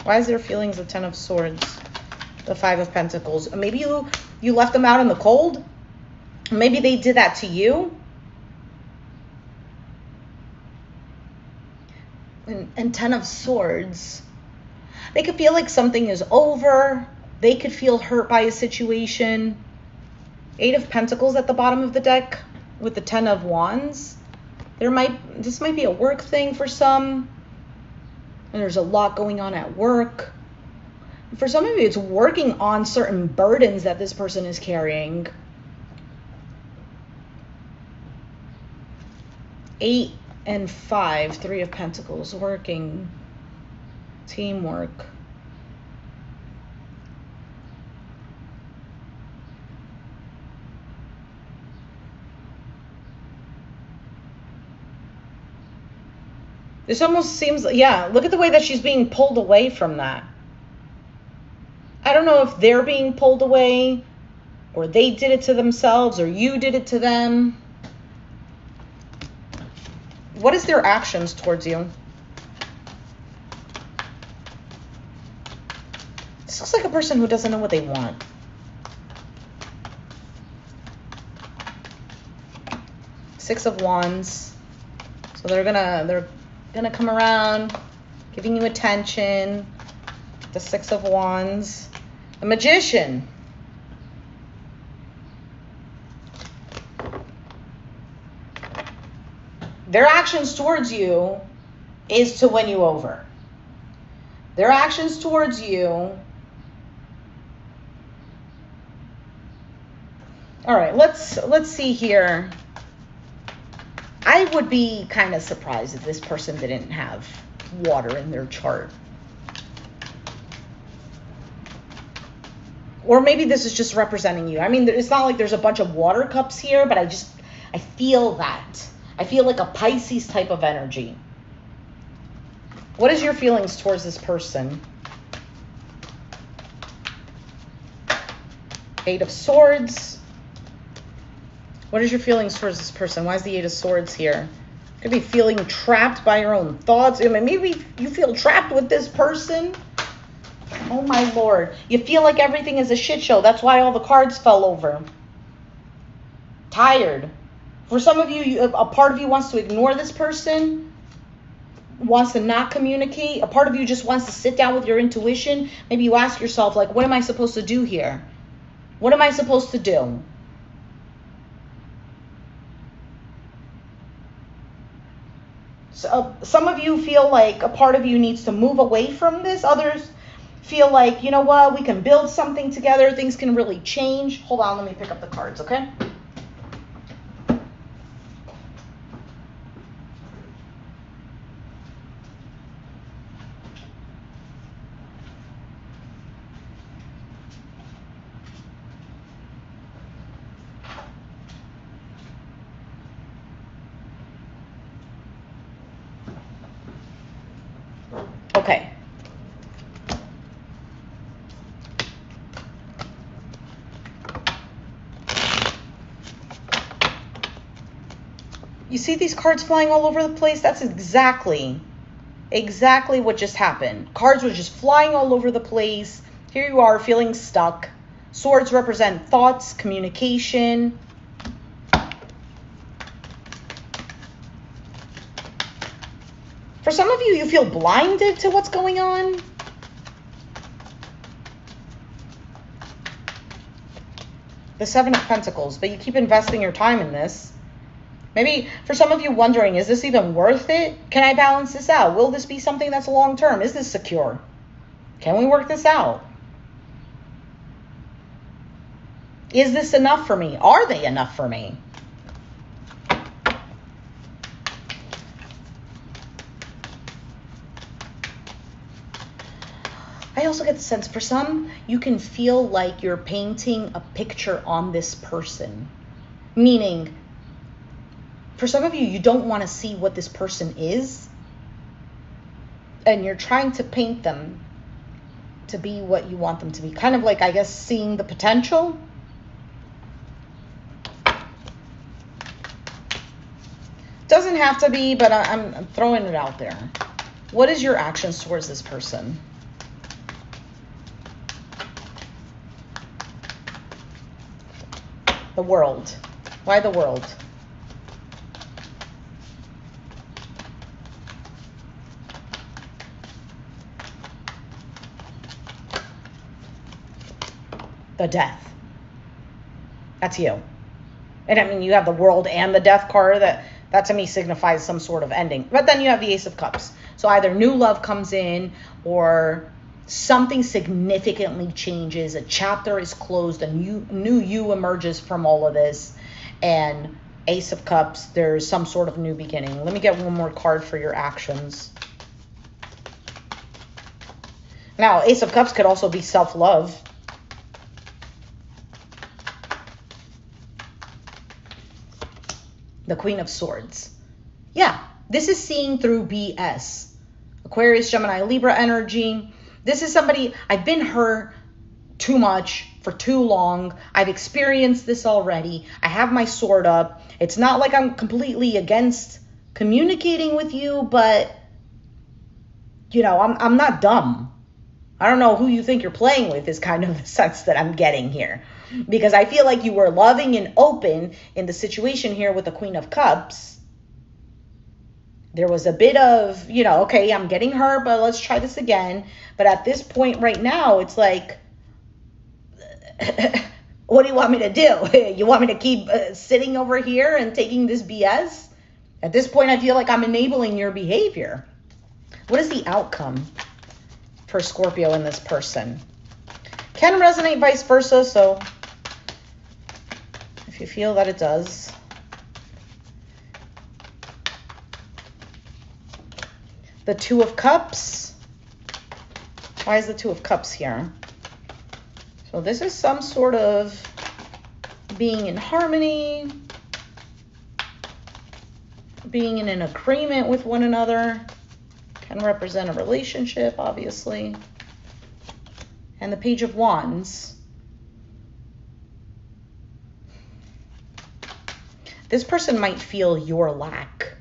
Why is there feelings of Ten of Swords? The Five of Pentacles. Maybe you left them out in the cold. Maybe they did that to you. And Ten of Swords. They could feel like something is over. They could feel hurt by a situation. Eight of Pentacles at the bottom of the deck with the Ten of Wands. This might be a work thing for some. And there's a lot going on at work. For some of you, it's working on certain burdens that this person is carrying. 8 and 5, Three of Pentacles, working, teamwork. This almost seems, yeah, look at the way that she's being pulled away from that. I don't know if they're being pulled away or they did it to themselves or you did it to them. What is their actions towards you? This looks like a person who doesn't know what they want. Six of Wands. So they're gonna come around, giving you attention. The Six of Wands. The Magician. Their actions towards you is to win you over. Their actions towards you. All right, let's see here. I would be kind of surprised if this person didn't have water in their chart. Or maybe this is just representing you. I mean, it's not like there's a bunch of water cups here, but I feel that. I feel like a Pisces type of energy. What is your feelings towards this person? Eight of Swords. What is your feelings towards this person? Why is the Eight of Swords here? Could be feeling trapped by your own thoughts. I mean, maybe you feel trapped with this person. Oh my Lord. You feel like everything is a shit show. That's why all the cards fell over. Tired. For some of you, a part of you wants to ignore this person, wants to not communicate. A part of you just wants to sit down with your intuition. Maybe you ask yourself, like, what am I supposed to do here? What am I supposed to do? So, some of you feel like a part of you needs to move away from this. Others feel like, you know what, we can build something together. Things can really change. Hold on, let me pick up the cards, okay? Okay. You see these cards flying all over the place? That's exactly what just happened. Cards were just flying all over the place. Here you are feeling stuck. Swords represent thoughts, communication. For some of you, you feel blinded to what's going on. The Seven of Pentacles, but you keep investing your time in this. Maybe for some of you wondering, is this even worth it? Can I balance this out? Will this be something that's long term? Is this secure? Can we work this out? Is this enough for me? Are they enough for me? I also get the sense for some, you can feel like you're painting a picture on this person. Meaning, for some of you, you don't want to see what this person is. And you're trying to paint them to be what you want them to be. Kind of like, I guess, seeing the potential. Doesn't have to be, but I'm throwing it out there. What is your actions towards this person? The World. Why the World? The Death. That's you. And I mean, you have the World and the Death card. That to me signifies some sort of ending. But then you have the Ace of Cups. So either new love comes in or something significantly changes. A chapter is closed. A new you emerges from all of this. And Ace of Cups, there's some sort of new beginning. Let me get one more card for your actions. Now, Ace of Cups could also be self-love. The Queen of Swords. Yeah, this is seeing through BS. Aquarius, Gemini, Libra energy. This is somebody, I've been hurt too much for too long. I've experienced this already. I have my sword up. It's not like I'm completely against communicating with you, but, you know, I'm not dumb. I don't know who you think you're playing with is kind of the sense that I'm getting here. Because I feel like you were loving and open in the situation here with the Queen of Cups. There was a bit of, you know, okay, I'm getting hurt, but let's try this again. But at this point right now, it's like, what do you want me to do? You want me to keep sitting over here and taking this BS? At this point, I feel like I'm enabling your behavior. What is the outcome for Scorpio in this person? Can resonate vice versa, so if you feel that it does. The Two of Cups. Why is the Two of Cups here? So this is some sort of being in harmony, being in an agreement with one another. Can represent a relationship, obviously. And the Page of Wands. This person might feel your lack.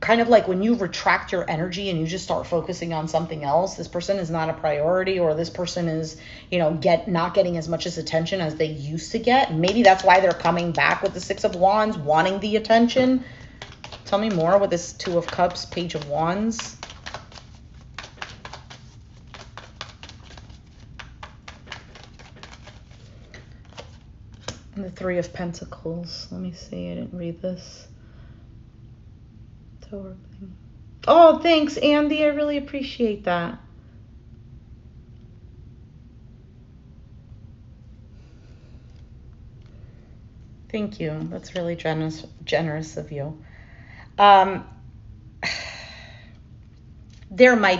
Kind of like when you retract your energy and you just start focusing on something else, this person is not a priority, or this person is, you know, not getting as much as attention as they used to get. Maybe that's why they're coming back with the Six of Wands, wanting the attention. Tell me more with this Two of Cups, Page of Wands. And the Three of Pentacles. Let me see. I didn't read this. Oh, thanks, Andy. I really appreciate that. Thank you. That's really generous of you. There might